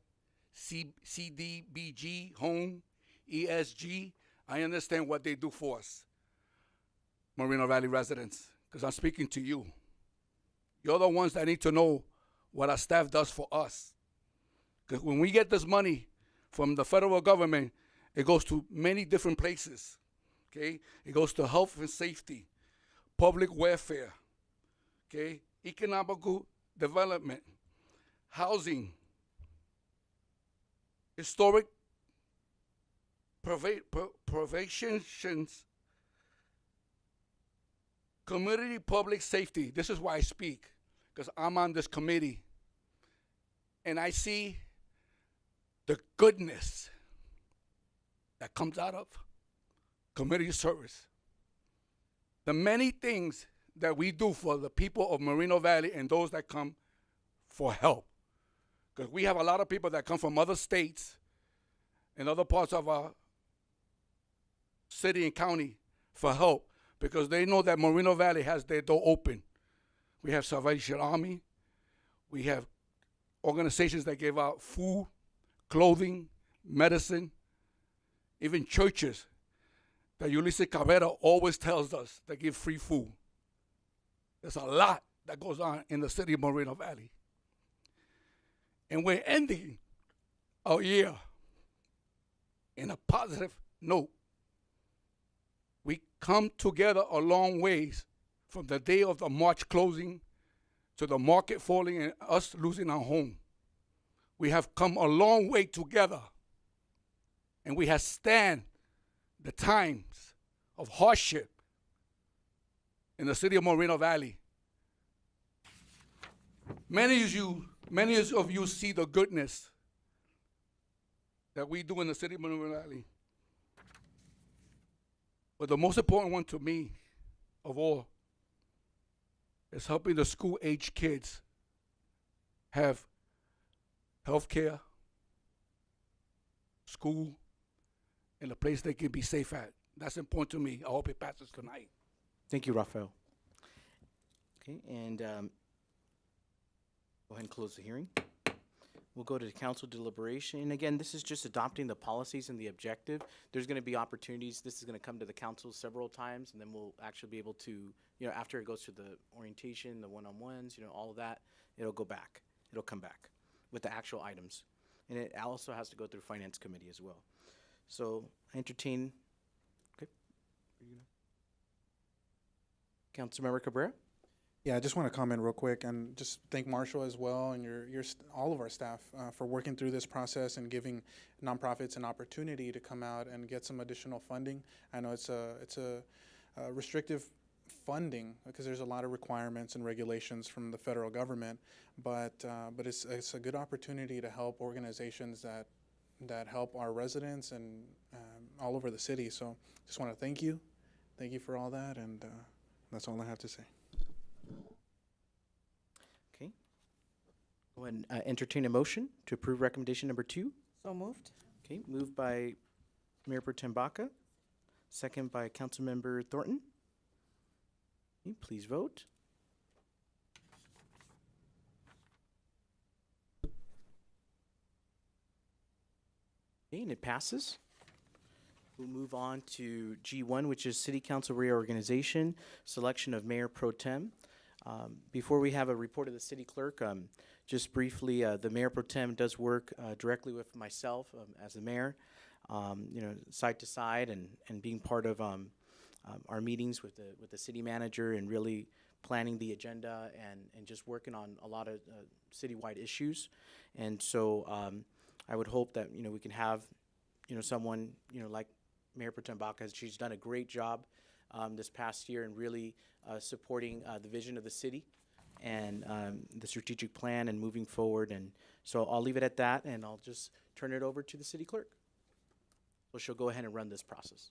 CDBG, Home, ESG. I understand what they do for us, Moreno Valley residents, because I'm speaking to you. You're the ones that need to know what our staff does for us. Because when we get this money from the federal government, it goes to many different places, okay? It goes to health and safety, public welfare, okay? Economical development, housing, historic preventions, community public safety. This is why I speak, because I'm on this committee, and I see the goodness that comes out of community service. The many things that we do for the people of Moreno Valley and those that come for help. Because we have a lot of people that come from other states and other parts of our city and county for help because they know that Moreno Valley has their door open. We have Salvation Army. We have organizations that give out food, clothing, medicine, even churches that Ulysses Cabrera always tells us they give free food. There's a lot that goes on in the city of Moreno Valley. And we're ending our year in a positive note. We come together a long ways from the day of the March closing to the market falling and us losing our home. We have come a long way together, and we have stand the times of hardship in the city of Moreno Valley. Many of you see the goodness that we do in the city of Moreno Valley. But the most important one to me of all is helping the school-age kids have health care, school, and a place they can be safe at. That's important to me. I hope it passes tonight. Thank you, Rafael. Okay, and go ahead and close the hearing. We'll go to the council deliberation. And again, this is just adopting the policies and the objective. There's going to be opportunities. This is going to come to the council several times, and then we'll actually be able to, after it goes to the orientation, the one-on-ones, all of that, it'll go back. It'll come back with the actual items. And it also has to go through finance committee as well. So I entertain, okay. Councilmember Cabrera? Yeah, I just want to comment real quick and just thank Marshall as well and all of our staff for working through this process and giving nonprofits an opportunity to come out and get some additional funding. I know it's a restrictive funding because there's a lot of requirements and regulations from the federal government, but it's a good opportunity to help organizations that help our residents and all over the city. So just want to thank you for all that, and that's all I have to say. Okay. Go ahead and entertain a motion to approve recommendation number 2. So moved. Okay, moved by Mayor Pro Tem Baca, second by Councilmember Thornton. Okay, please vote. Okay, and it passes. We'll move on to G1, which is City Council reorganization, selection of Mayor Pro Tem. Before we have a report of the City Clerk, just briefly, the Mayor Pro Tem does work directly with myself as the mayor, side to side, and being part of our meetings with the city manager and really planning the agenda and just working on a lot of citywide issues. And so I would hope that we can have someone like Mayor Pro Tem Baca. She's done a great job this past year and really supporting the vision of the city and the strategic plan and moving forward. And so I'll leave it at that, and I'll just turn it over to the city clerk. So she'll go ahead and run this process.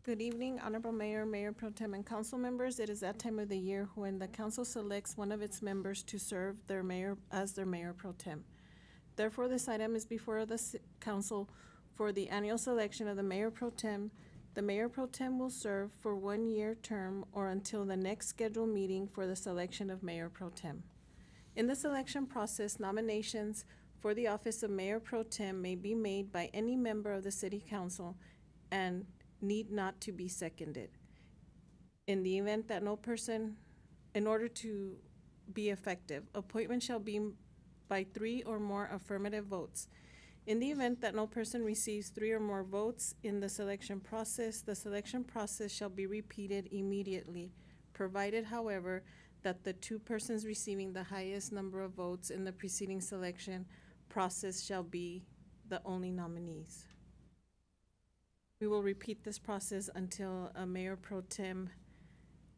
Good evening, Honorable Mayor, Mayor Pro Tem, and council members. It is that time of the year when the council selects one of its members to serve their mayor as their Mayor Pro Tem. Therefore, this item is before the council for the annual selection of the Mayor Pro Tem. The Mayor Pro Tem will serve for 1-year term or until the next scheduled meeting for the selection of Mayor Pro Tem. In the selection process, nominations for the office of Mayor Pro Tem may be made by any member of the City Council and need not to be seconded. In the event that no person, in order to be effective, appointment shall be by 3 or more affirmative votes. In the event that no person receives 3 or more votes in the selection process shall be repeated immediately, provided, however, that the 2 persons receiving the highest number of votes in the preceding selection process shall be the only nominees. We will repeat this process until a Mayor Pro Tem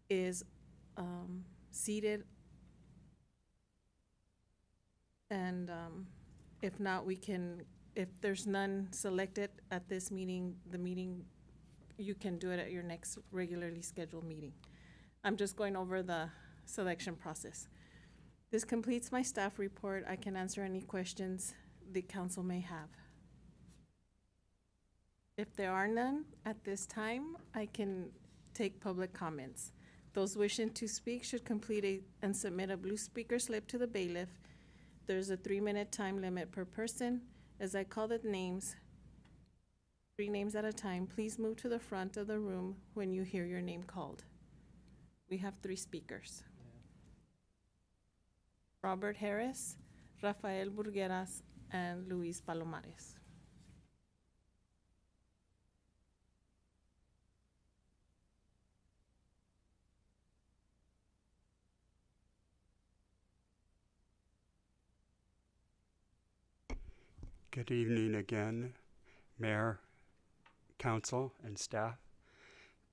is seated, and if not, if there's none selected at this meeting, you can do it at your next regularly scheduled meeting. I'm just going over the selection process. This completes my staff report. I can answer any questions the council may have. If there are none at this time, I can take public comments. Those wishing to speak should complete and submit a blue speaker slip to the bailiff. There's a 3-minute time limit per person. As I call the names, 3 names at a time, please move to the front of the room when you hear your name called. We have 3 speakers. Robert Harris, Rafael Burgueras, and Luis Palomares. Good evening again, Mayor, Council, and staff.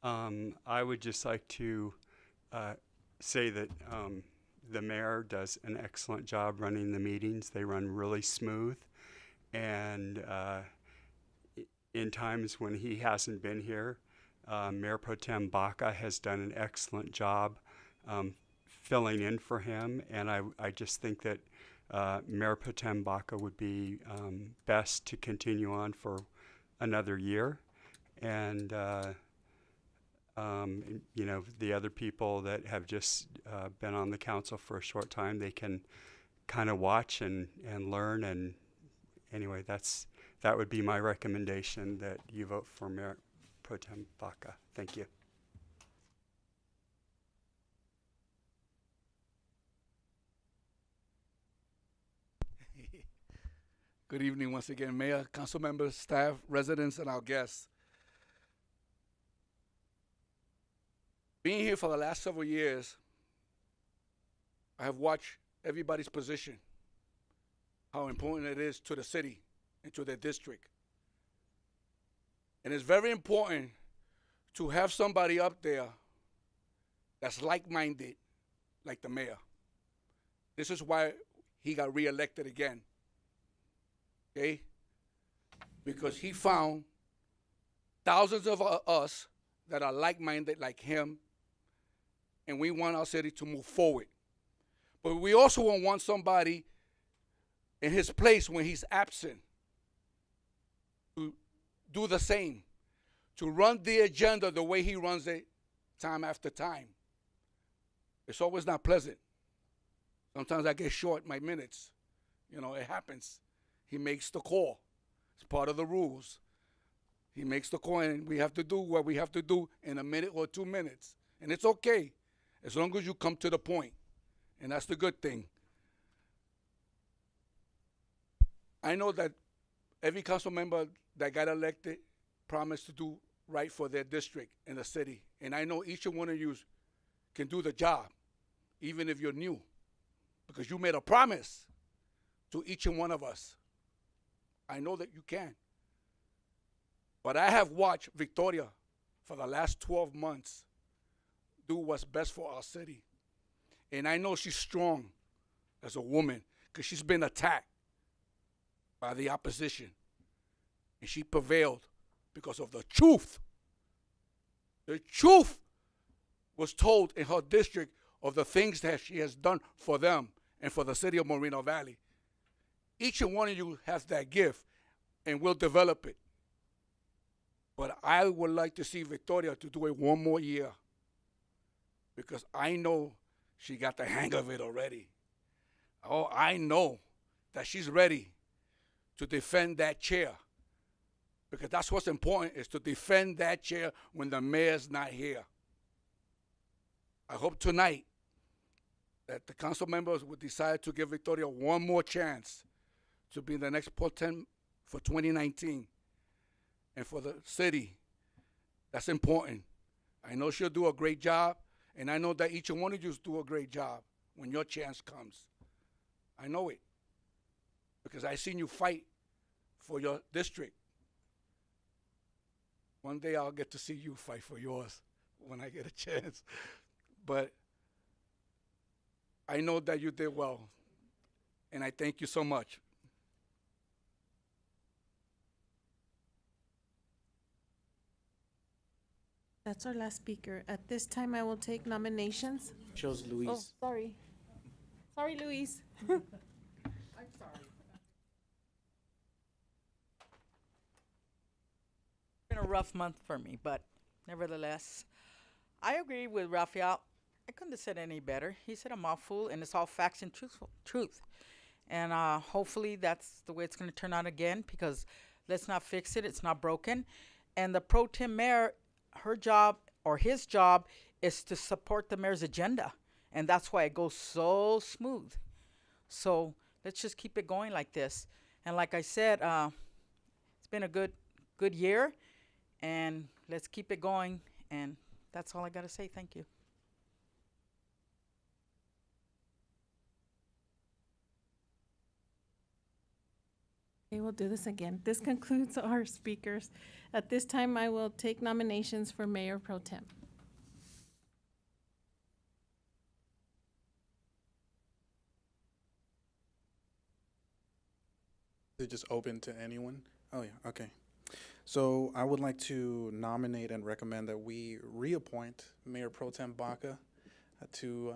I would just like to say that the mayor does an excellent job running the meetings. They run really smooth, and in times when he hasn't been here, Mayor Pro Tem Baca has done an excellent job filling in for him, and I just think that Mayor Pro Tem Baca would be best to continue on for another year. And, the other people that have just been on the council for a short time, they can kind of watch and learn. And anyway, that would be my recommendation, that you vote for Mayor Pro Tem Baca. Thank you. Good evening once again, Mayor, council members, staff, residents, and our guests. Being here for the last several years, I have watched everybody's position, how important it is to the city and to their district. And it's very important to have somebody up there that's like-minded, like the mayor. This is why he got reelected again. Okay? Because he found thousands of us that are like-minded like him, and we want our city to move forward. But we also want somebody in his place when he's absent to do the same, to run the agenda the way he runs it time after time. It's always not pleasant. Sometimes I get short my minutes. It happens. He makes the call. It's part of the rules. He makes the call, and we have to do what we have to do in a minute or 2 minutes. And it's okay, as long as you come to the point. And that's the good thing. I know that every council member that got elected promised to do right for their district and the city. And I know each and one of you can do the job, even if you're new, because you made a promise to each and one of us. I know that you can. But I have watched Victoria for the last 12 months do what's best for our city. And I know she's strong as a woman because she's been attacked by the opposition. And she prevailed because of the truth. The truth was told in her district of the things that she has done for them and for the city of Moreno Valley. Each and one of you has that gift and will develop it. But I would like to see Victoria to do it one more year, because I know she got the hang of it already. Oh, I know that she's ready to defend that chair, because that's what's important, is to defend that chair when the mayor's not here. I hope tonight that the council members will decide to give Victoria one more chance to be the next pro tem for 2019. And for the city, that's important. I know she'll do a great job, and I know that each and one of you do a great job when your chance comes. I know it, because I seen you fight for your district. One day I'll get to see you fight for yours when I get a chance. But I know that you did well, and I thank you so much. That's our last speaker. At this time, I will take nominations. Shows Luis. Oh, sorry. Sorry, Luis. I'm sorry. It's been a rough month for me, but nevertheless, I agree with Rafael. I couldn't have said any better. He said a mouthful, and it's all facts and truth. And hopefully that's the way it's going to turn out again, because let's not fix it. It's not broken. And the pro tem mayor, her job or his job is to support the mayor's agenda. And that's why it goes so smooth. So let's just keep it going like this. And like I said, it's been a good year, and let's keep it going. And that's all I got to say. Thank you. Okay, we'll do this again. This concludes our speakers. At this time, I will take nominations for Mayor Pro Tem. Is it just open to anyone? Oh, yeah, okay. So I would like to nominate and recommend that we reappoint Mayor Pro Tem Baca to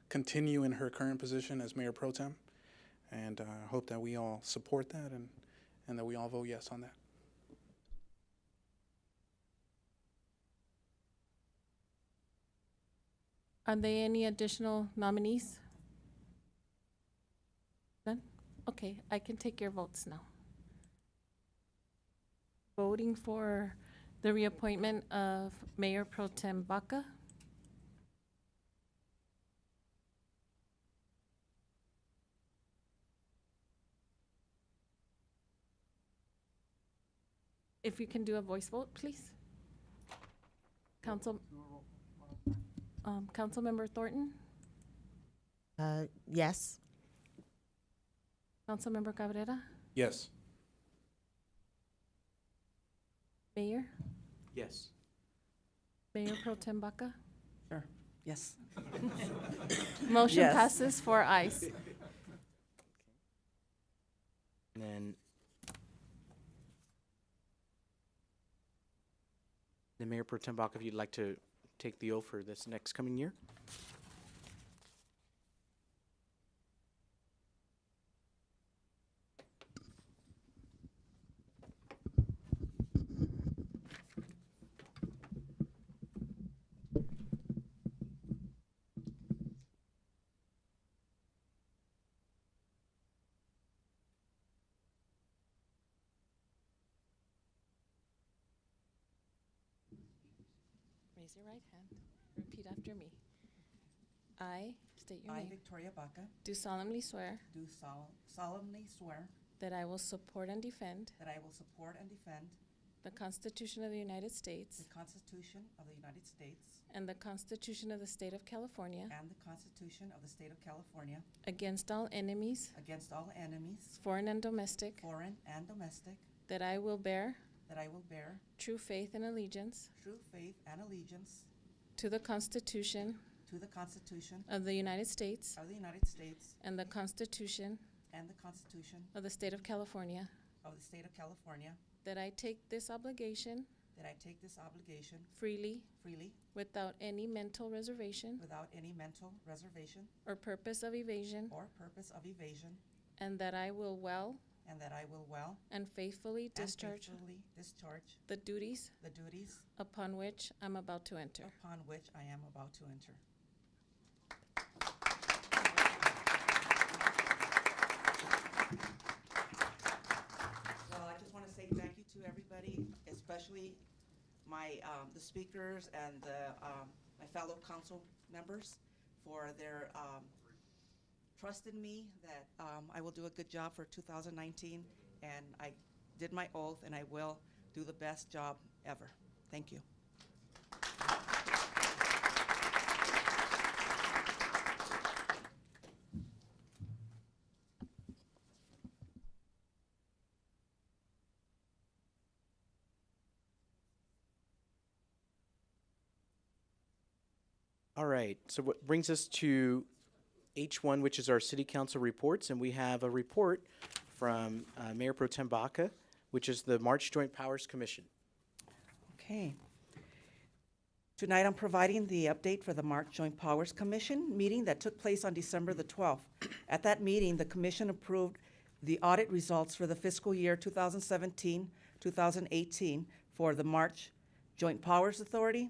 continue in her current position as Mayor Pro Tem. And I hope that we all support that and that we all vote yes on that. Are there any additional nominees? None? Okay, I can take your votes now. Voting for the reappointment of Mayor Pro Tem Baca. If you can do a voice vote, please. Councilmember Thornton, Yes. Councilmember Cabrera, Yes. Mayor, Yes. Mayor Pro Tem Baca. Sure. Yes. Motion Yes. passes 4 ayes. And then the Mayor Pro Tem Baca, if you'd like to take the oath for this next coming year. Raise your right hand. Repeat after me. I state your I, name. Victoria Baca, Do solemnly swear do solemnly swear that I will support and defend that I will support and defend the Constitution of the United States the Constitution of the United States and the Constitution of the State of California and the Constitution of the State of California against all enemies, against all enemies, foreign and domestic, foreign and domestic, that I will bear that I will bear true faith and allegiance true faith and allegiance to the Constitution to the Constitution of the United States of the United States and the Constitution and the Constitution of the State of California, of the State of California, that I take this obligation that I take this obligation freely freely without any mental reservation without any mental reservation or purpose of evasion, or purpose of evasion, and that I will well and that I will well and faithfully and discharge faithfully discharge the duties the duties upon which I'm about to enter. upon which I am about to enter. Well, I just want to say thank you to everybody, especially the speakers and my fellow council members for their trust in me that I will do a good job for 2019, and I did my oath, and I will do the best job ever. Thank you. All right, so what brings us to H1, which is our city council reports, and we have a report from Mayor Pro Tem Baca, which is the March Joint Powers Commission. Okay. Tonight I'm providing the update for the March Joint Powers Commission meeting that took place on December the 12th. At that meeting, the commission approved the audit results for the fiscal year 2017-2018 for the March Joint Powers Authority,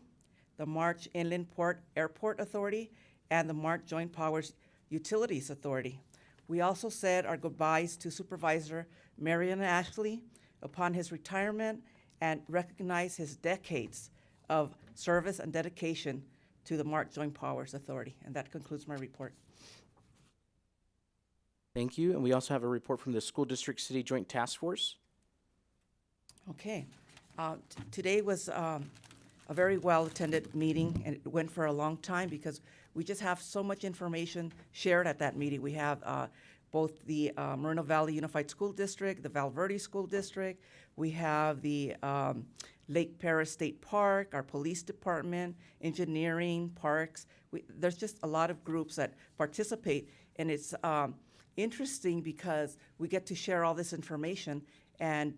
the March Inland Port Airport Authority, and the March Joint Powers Utilities Authority. We also said our goodbyes to Supervisor Marion Ashley upon his retirement and recognized his decades of service and dedication to the March Joint Powers Authority. And that concludes my report. Thank you, and we also have a report from the School District City Joint Task Force. Okay. Today was a very well-attended meeting, and it went for a long time because we just have so much information shared at that meeting. We have both the Moreno Valley Unified School District, the Val Verde School District. We have the Lake Paris State Park, our police department, engineering, parks. There's just a lot of groups that participate, and it's interesting because we get to share all this information. And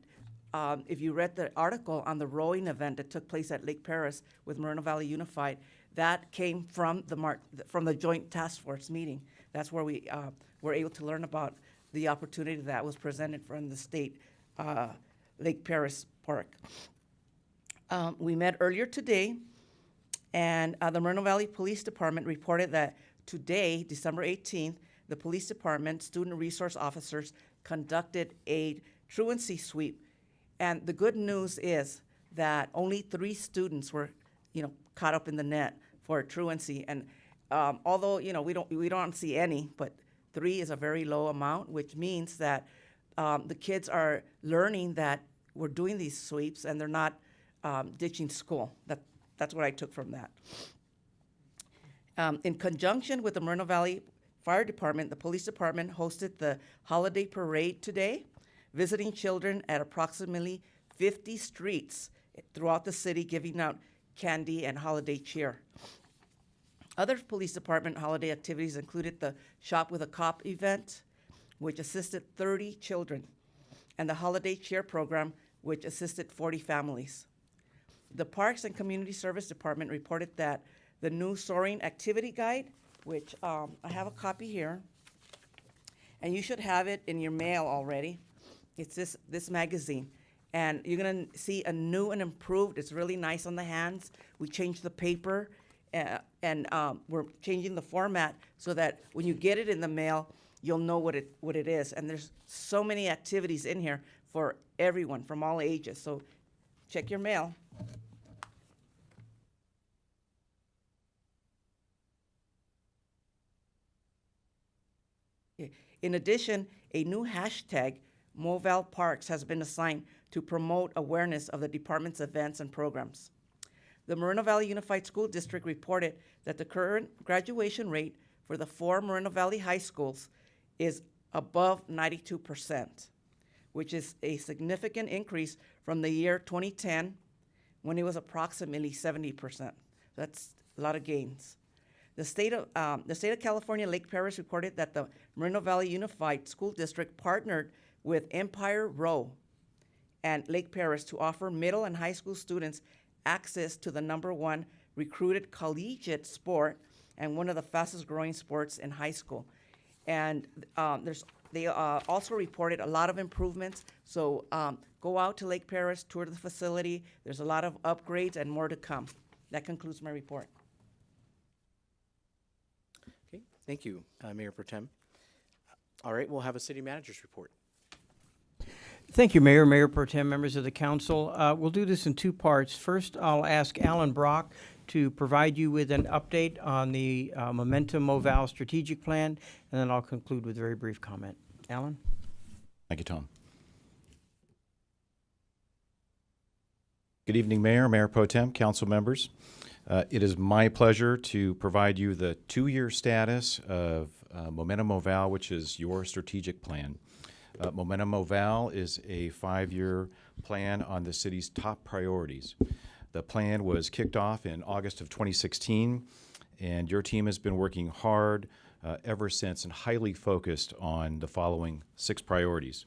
if you read the article on the rowing event that took place at Lake Paris with Moreno Valley Unified, that came from the Joint Task Force meeting. That's where we were able to learn about the opportunity that was presented from the state Lake Paris Park. We met earlier today, and the Moreno Valley Police Department reported that today, December 18th, the police department student resource officers conducted a truancy sweep. And the good news is that only 3 students were, caught up in the net for truancy. And although we don't see any, but 3 is a very low amount, which means that the kids are learning that we're doing these sweeps and they're not ditching school. That's what I took from that. In conjunction with the Moreno Valley Fire Department, the police department hosted the holiday parade today, visiting children at approximately 50 streets throughout the city, giving out candy and holiday cheer. Other police department holiday activities included the Shop with a Cop event, which assisted 30 children, and the Holiday Cheer program, which assisted 40 families. The Parks and Community Service Department reported that the new Soaring Activity Guide, which I have a copy here, and you should have it in your mail already. It's this magazine, and you're gonna see a new and improved. It's really nice on the hands. We changed the paper, and we're changing the format so that when you get it in the mail, you'll know what it is. And there's so many activities in here for everyone from all ages. So check your mail. In addition, a new hashtag, Moval Parks, has been assigned to promote awareness of the department's events and programs. The Moreno Valley Unified School District reported that the current graduation rate for the 4 Moreno Valley high schools is above 92%, which is a significant increase from the year 2010, when it was approximately 70%. That's a lot of gains. The state of California, Lake Paris reported that the Moreno Valley Unified School District partnered with Empire Row and Lake Paris to offer middle and high school students access to the #1 recruited collegiate sport and one of the fastest growing sports in high school. And they also reported a lot of improvements. So go out to Lake Paris, tour the facility. There's a lot of upgrades and more to come. That concludes my report. Okay, thank you, Mayor Pro Tem. All right, we'll have a city manager's report. Thank you, Mayor, Mayor Pro Tem, members of the council. We'll do this in 2 parts. First, I'll ask Alan Brock to provide you with an update on the Momentum Moval strategic plan, and then I'll conclude with a very brief comment. Alan? Thank you, Tom. Good evening, Mayor, Mayor Pro Tem, council members. It is my pleasure to provide you the 2-year status of Momentum Moval, which is your strategic plan. Momentum Moval is a 5-year plan on the city's top priorities. The plan was kicked off in August of 2016, and your team has been working hard ever since and highly focused on the following 6 priorities.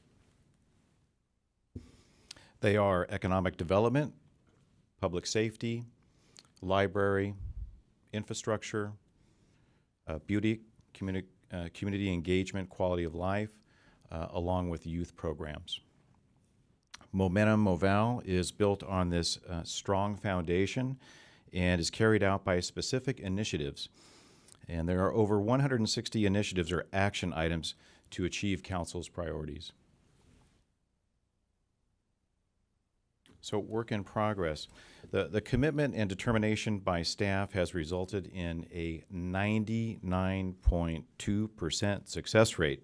They are economic development, public safety, library, infrastructure, beauty, community engagement, quality of life, along with youth programs. Momentum Moval is built on this strong foundation and is carried out by specific initiatives. And there are over 160 initiatives or action items to achieve council's priorities. So work in progress. The commitment and determination by staff has resulted in a 99.2% success rate.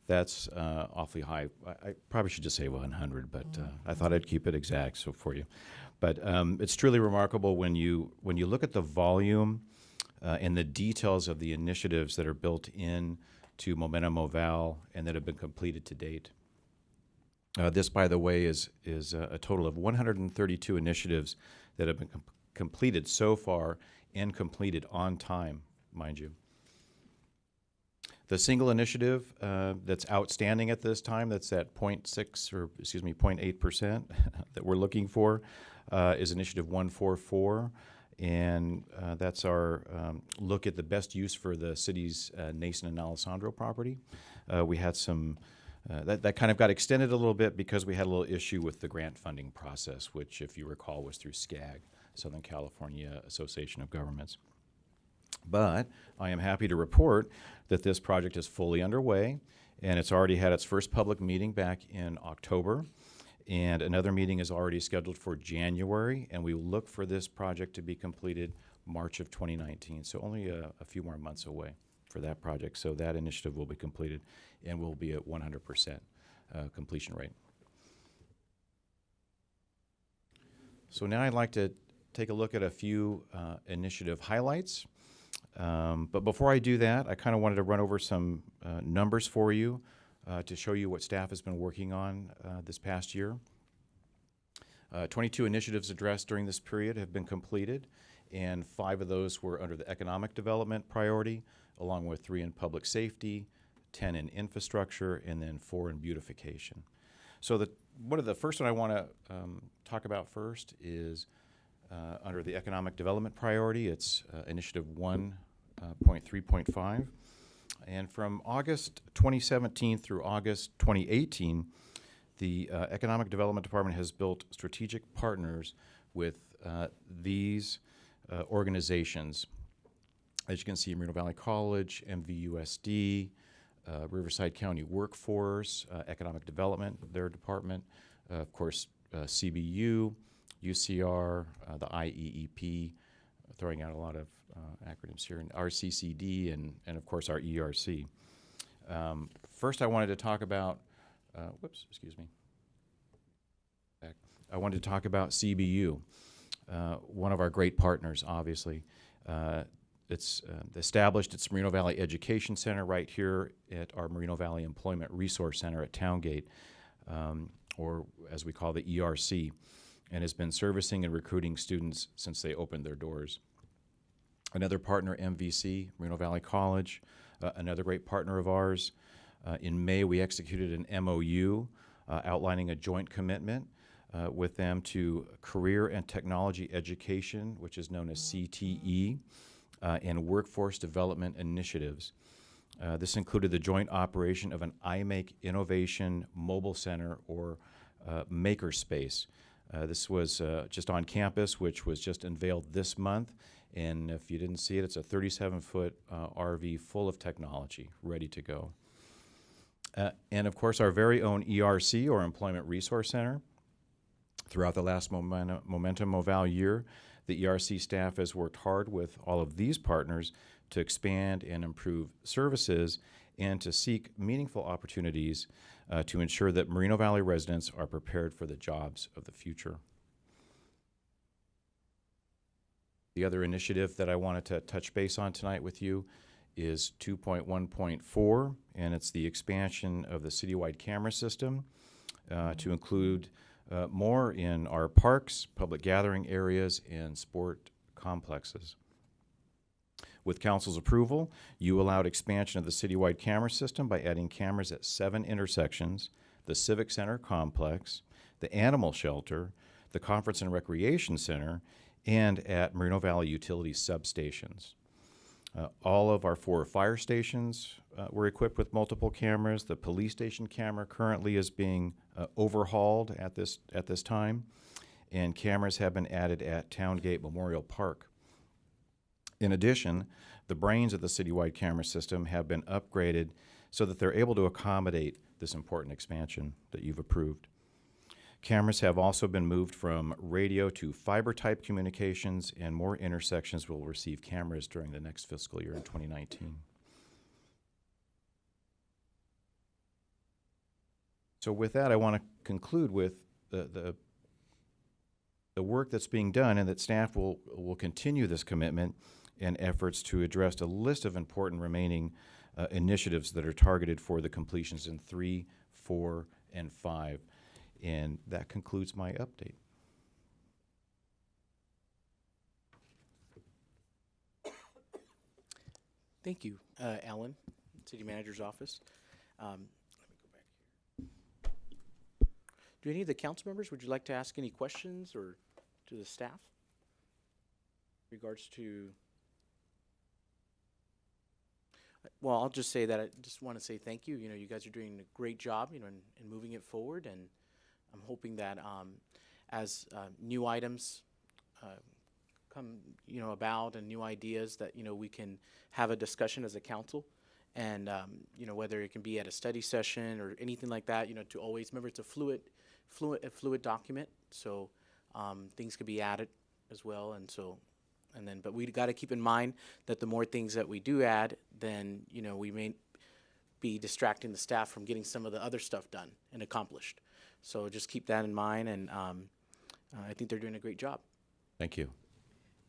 That's awfully high. I probably should just say 100, but I thought I'd keep it exact for you. But it's truly remarkable when you look at the volume and the details of the initiatives that are built in to Momentum Moval and that have been completed to date. This, by the way, is a total of 132 initiatives that have been completed so far and completed on time, mind you. The single initiative that's outstanding at this time, that's at 0.8% that we're looking for, is Initiative 144, and that's our look at the best use for the city's Nason and Alessandro property. We had some that kind of got extended a little bit because we had a little issue with the grant funding process, which, if you recall, was through SCAG, Southern California Association of Governments. But I am happy to report that this project is fully underway, and it's already had its first public meeting back in October, and another meeting is already scheduled for January, and we look for this project to be completed March of 2019, so only a few more months away for that project. So that initiative will be completed and will be at 100% completion rate. So now I'd like to take a look at a few initiative highlights. But before I do that, I kind of wanted to run over some numbers for you to show you what staff has been working on this past year. 22 initiatives addressed during this period have been completed, and 5 of those were under the economic development priority, along with 3 in public safety, 10 in infrastructure, and then 4 in beautification. So the first one I want to talk about first is under the economic development priority. It's Initiative 1.3.5. And from August 2017 through August 2018, the Economic Development Department has built strategic partners with these organizations. As you can see, Moreno Valley College, MVUSD, Riverside County Workforce, Economic Development, their department, of course, CBU, UCR, the IEEP, throwing out a lot of acronyms here, and RCCD, and of course our ERC. First, I wanted to talk about, excuse me. I wanted to talk about CBU, one of our great partners, obviously. It's established its Moreno Valley Education Center right here at our Moreno Valley Employment Resource Center at Towngate, or as we call the ERC, and has been servicing and recruiting students since they opened their doors. Another partner, MVC, Moreno Valley College, another great partner of ours. In May, we executed an MOU outlining a joint commitment with them to career and technology education, which is known as CTE, and workforce development initiatives. This included the joint operation of an iMake Innovation Mobile Center, or makerspace. This was just on campus, which was just unveiled this month. And if you didn't see it, it's a 37-foot RV full of technology, ready to go. And of course, our very own ERC, or Employment Resource Center. Throughout the last Momentum Moval year, the ERC staff has worked hard with all of these partners to expand and improve services and to seek meaningful opportunities to ensure that Moreno Valley residents are prepared for the jobs of the future. The other initiative that I wanted to touch base on tonight with you is 2.1.4, and it's the expansion of the citywide camera system to include more in our parks, public gathering areas, and sport complexes. With Council's approval, you allowed expansion of the citywide camera system by adding cameras at 7 intersections, the Civic Center complex, the Animal Shelter, the Conference and Recreation Center, and at Moreno Valley Utility substations. All of our 4 fire stations were equipped with multiple cameras. The police station camera currently is being overhauled at this time, and cameras have been added at Towngate Memorial Park. In addition, the brains of the citywide camera system have been upgraded so that they're able to accommodate this important expansion that you've approved. Cameras have also been moved from radio to fiber-type communications, and more intersections will receive cameras during the next fiscal year in 2019. So with that, I want to conclude with the work that's being done, and that staff will continue this commitment and efforts to address a list of important remaining initiatives that are targeted for the completions in 3, 4, and 5. And that concludes my update. Thank you, Alan, City Manager's Office. Let me go back here. Do any of the council members, would you like to ask any questions or to the staff in regards to? Well, I'll just say that I just want to say thank you. You know, you guys are doing a great job, you know, in moving it forward, and I'm hoping that as new items come, you know, about, and new ideas, that, you know, we can have a discussion as a council, and you know, whether it can be at a study session or anything like that, you know, to always remember it's a fluid document, so things could be added as well, and so. And then, but we got to keep in mind that the more things that we do add, then, you know, we may be distracting the staff from getting some of the other stuff done and accomplished. So just keep that in mind, and I think they're doing a great job. Thank you.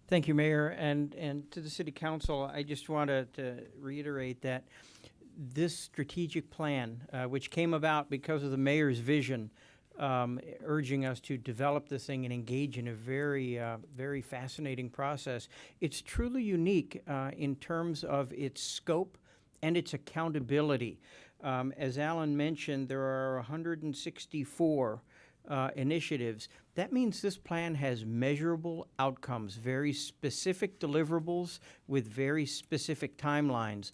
Thank you, Mayor, and to the City Council. I just wanted to reiterate that this strategic plan, which came about because of the Mayor's vision, urging us to develop this thing and engage in a very, very fascinating process. It's truly unique in terms of its scope and its accountability. As Alan mentioned, there are 164 initiatives. That means this plan has measurable outcomes, very specific deliverables with very specific timelines.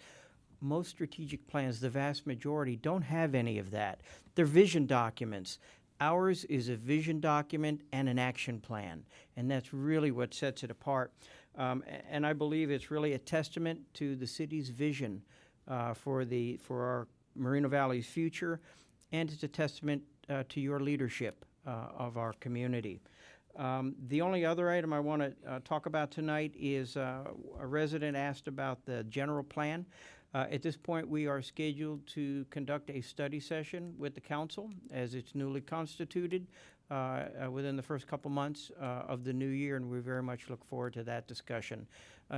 Most strategic plans, the vast majority, don't have any of that. They're vision documents. Ours is a vision document and an action plan, and that's really what sets it apart. And I believe it's really a testament to the city's vision for our Moreno Valley's future, and it's a testament to your leadership of our community. The only other item I want to talk about tonight is a resident asked about the general plan. At this point, we are scheduled to conduct a study session with the council as it's newly constituted within the first couple months of the new year, and we very much look forward to that discussion.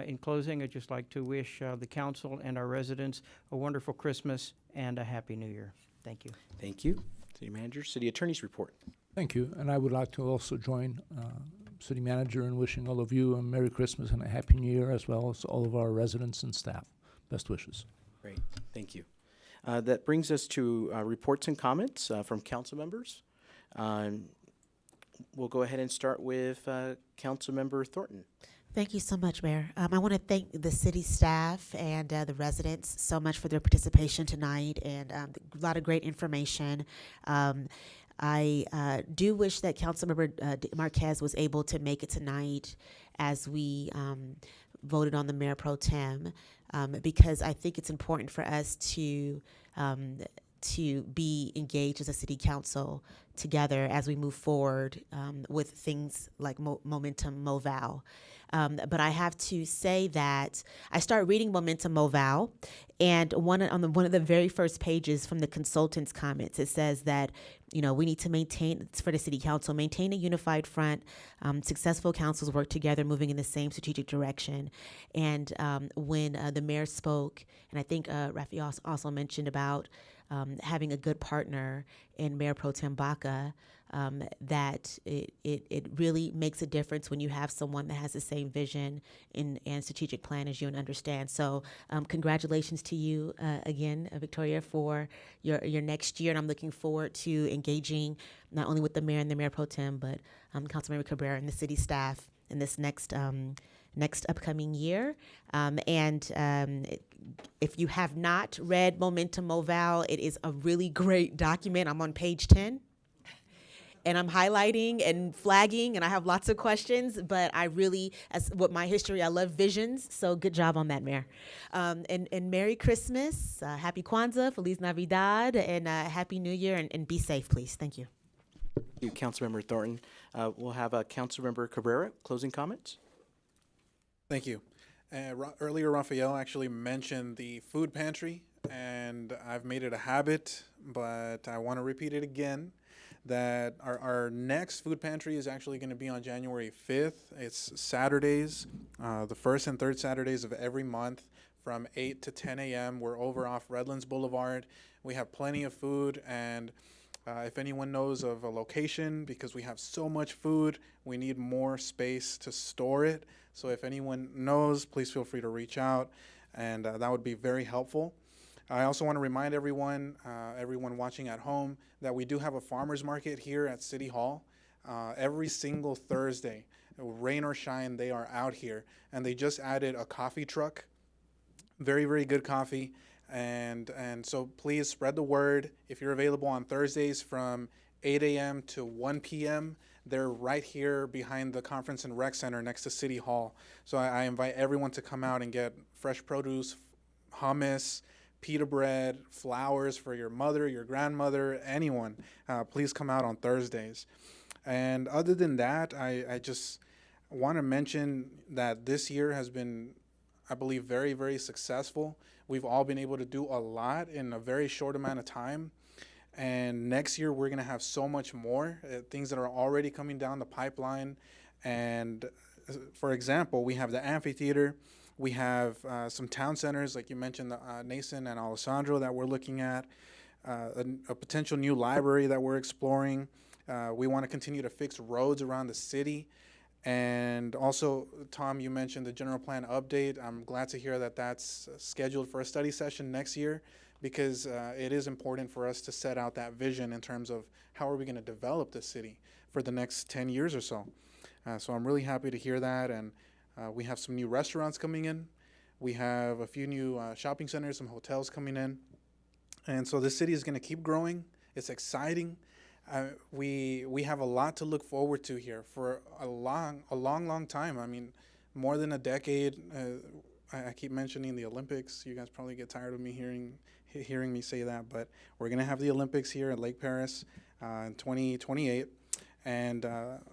In closing, I'd just like to wish the council and our residents a wonderful Christmas and a Happy New Year. Thank you. Thank you. City Manager, City Attorney's report. Thank you. And I would like to also join City Manager in wishing all of you a Merry Christmas and a Happy New Year, as well as all of our residents and staff. Best wishes. Great. Thank you. That brings us to reports and comments from council members. We'll go ahead and start with Council Member Thornton. Thank you so much, Mayor. I want to thank the city staff and the residents so much for their participation tonight and a lot of great information. I do wish that Councilmember Marquez was able to make it tonight as we voted on the Mayor Pro Tem because I think it's important for us to be engaged as a city council together as we move forward with things like Momentum MoVal. But I have to say that I started reading Momentum MoVal, and one of the very first pages from the consultant's comments, it says that, you know, we need to maintain, it's for the city council, maintain a unified front. Successful councils work together, moving in the same strategic direction. And when the mayor spoke, and I think Rafael also mentioned about having a good partner in Mayor Pro Tem Baca, that it really makes a difference when you have someone that has the same vision and strategic plan as you and understand. So congratulations to you again, Victoria, for your next year. And I'm looking forward to engaging not only with the mayor and the Mayor Pro Tem, but Councilmember Cabrera and the city staff in this next upcoming year. If you have not read Momentum MoVal, it is a really great document. I'm on page 10. And I'm highlighting and flagging, and I have lots of questions, but I really, as with my history, I love visions, so good job on that, Mayor. And Merry Christmas, Happy Kwanzaa, Feliz Navidad, and Happy New Year, and be safe, please. Thank you. Thank you, Councilmember Thornton. We'll have Councilmember Cabrera, closing comments. Thank you. Earlier, Rafael actually mentioned the food pantry, and I've made it a habit, but I want to repeat it again, that our next food pantry is actually going to be on January 5th. It's Saturdays, the first and third Saturdays of every month from 8 to 10 a.m. We're over off Redlands Boulevard. We have plenty of food, and if anyone knows of a location, because we have so much food, we need more space to store it. So if anyone knows, please feel free to reach out, and that would be very helpful. I also want to remind everyone watching at home, that we do have a farmer's market here at City Hall every single Thursday. Rain or shine, they are out here. And they just added a coffee truck. Very, very good coffee. And so please spread the word. If you're available on Thursdays from 8 a.m. to 1 p.m., they're right here behind the Conference and Rec Center next to City Hall. So I invite everyone to come out and get fresh produce, hummus, pita bread, flowers for your mother, your grandmother, anyone. Please come out on Thursdays. And other than that, I just want to mention that this year has been, I believe, very, very successful. We've all been able to do a lot in a very short amount of time. And next year, we're going to have so much more, things that are already coming down the pipeline. And for example, we have the amphitheater. We have some town centers, like you mentioned, Nason and Alessandro, that we're looking at, a potential new library that we're exploring. We want to continue to fix roads around the city. And also, Tom, you mentioned the general plan update. I'm glad to hear that that's scheduled for a study session next year, because it is important for us to set out that vision in terms of how are we going to develop the city for the next 10 years or so. So I'm really happy to hear that. And we have some new restaurants coming in. We have a few new shopping centers, some hotels coming in. And so the city is going to keep growing. It's exciting. We have a lot to look forward to here for a long time. I mean, more than a decade. I keep mentioning the Olympics. You guys probably get tired of me hearing me say that, but we're going to have the Olympics here at Lake Paris in 2028. And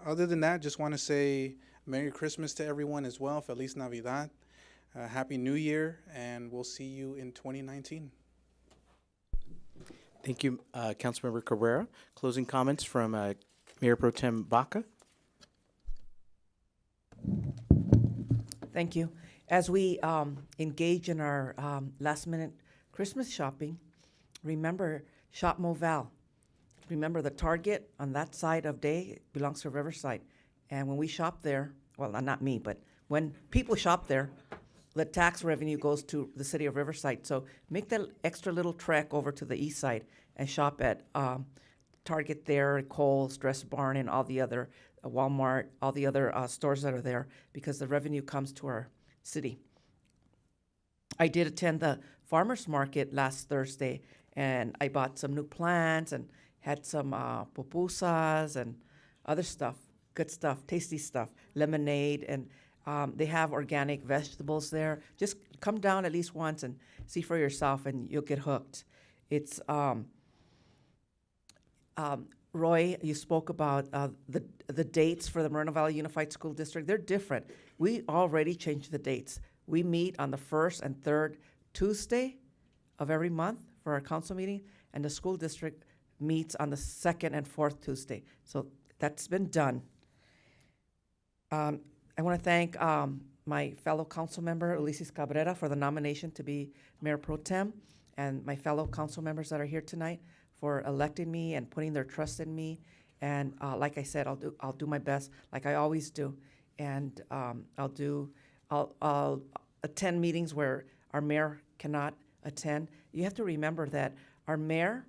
other than that, just want to say Merry Christmas to everyone as well. Feliz Navidad. Happy New Year, and we'll see you in 2019. Thank you, Councilmember Cabrera. Closing comments from Mayor Pro Tem Baca. Thank you. As we engage in our last-minute Christmas shopping, remember Shop Moval. Remember the Target on that side of day belongs to Riverside. And when we shop there, well, not me, but when people shop there, the tax revenue goes to the city of Riverside. So make that extra little trek over to the east side and shop at Target there, Kohl's, Dress Barn, and all the other Walmart, all the other stores that are there, because the revenue comes to our city. I did attend the farmers market last Thursday, and I bought some new plants and had some pupusas and other stuff, good stuff, tasty stuff, lemonade, and they have organic vegetables there. Just come down at least once and see for yourself, and you'll get hooked. It's Roy, you spoke about the dates for the Moreno Valley Unified School District. They're different. We already changed the dates. We meet on the first and third Tuesday of every month for our council meeting, and the school district meets on the second and fourth Tuesday. So that's been done. I want to thank my fellow council member, Ulises Cabrera, for the nomination to be Mayor Pro Tem, and my fellow council members that are here tonight for electing me and putting their trust in me. And like I said, I'll do my best, like I always do. And I'll attend meetings where our mayor cannot attend. You have to remember that our mayor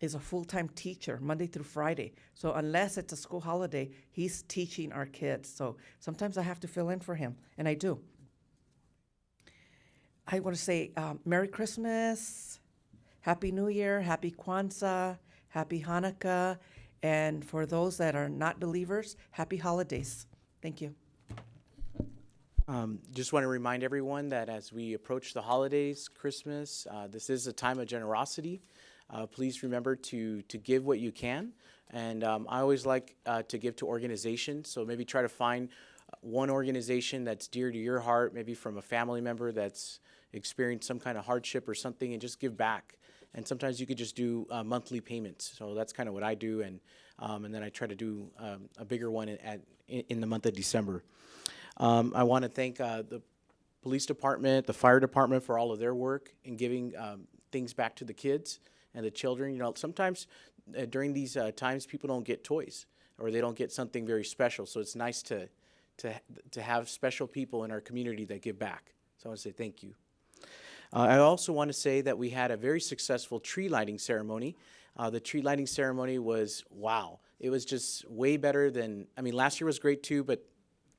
is a full-time teacher, Monday through Friday. So unless it's a school holiday, he's teaching our kids. So sometimes I have to fill in for him, and I do. I want to say Merry Christmas, Happy New Year, Happy Kwanzaa, Happy Hanukkah, and for those that are not believers, Happy Holidays. Thank you. Just want to remind everyone that as we approach the holidays, Christmas, this is a time of generosity. Please remember to give what you can. And I always like to give to organizations. So maybe try to find one organization that's dear to your heart, maybe from a family member that's experienced some kind of hardship or something, and just give back. And sometimes you could just do monthly payments. So that's kind of what I do. And then I try to do a bigger one in the month of December. I want to thank the police department, the fire department for all of their work in giving things back to the kids and the children. You know, sometimes during these times, people don't get toys or they don't get something very special. So it's nice to have special people in our community that give back. So I want to say thank you. I also want to say that we had a very successful tree lighting ceremony. The tree lighting ceremony was, wow. It was just way better than, I mean, last year was great too, but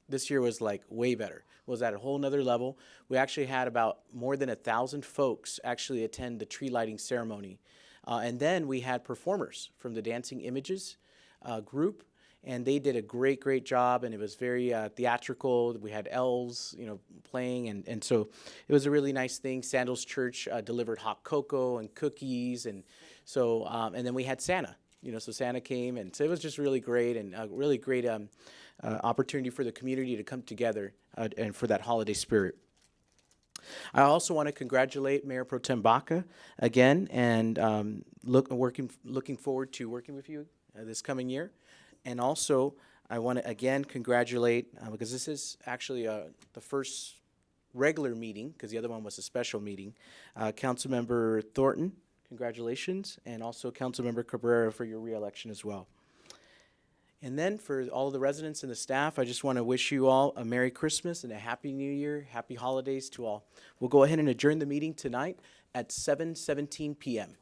this year was like way better. It was at a whole nother level. We actually had about more than 1,000 folks actually attend the tree lighting ceremony. And then we had performers from the Dancing Images group, and they did a great, great job, and it was very theatrical. We had elves, you know, playing, and so it was a really nice thing. Sandals Church delivered hot cocoa and cookies, and so, and then we had Santa, you know, so Santa came, and so it was just really great, and a really great opportunity for the community to come together and for that holiday spirit. I also want to congratulate Mayor Pro Tem Baca again, and looking forward to working with you this coming year. And also, I want to again congratulate, because this is actually the first regular meeting, because the other one was a special meeting, Councilmember Thornton, congratulations, and also Councilmember Cabrera for your re-election as well. And then for all of the residents and the staff, I just want to wish you all a Merry Christmas and a Happy New Year, Happy Holidays to all. We'll go ahead and adjourn the meeting tonight at 7:17 p.m.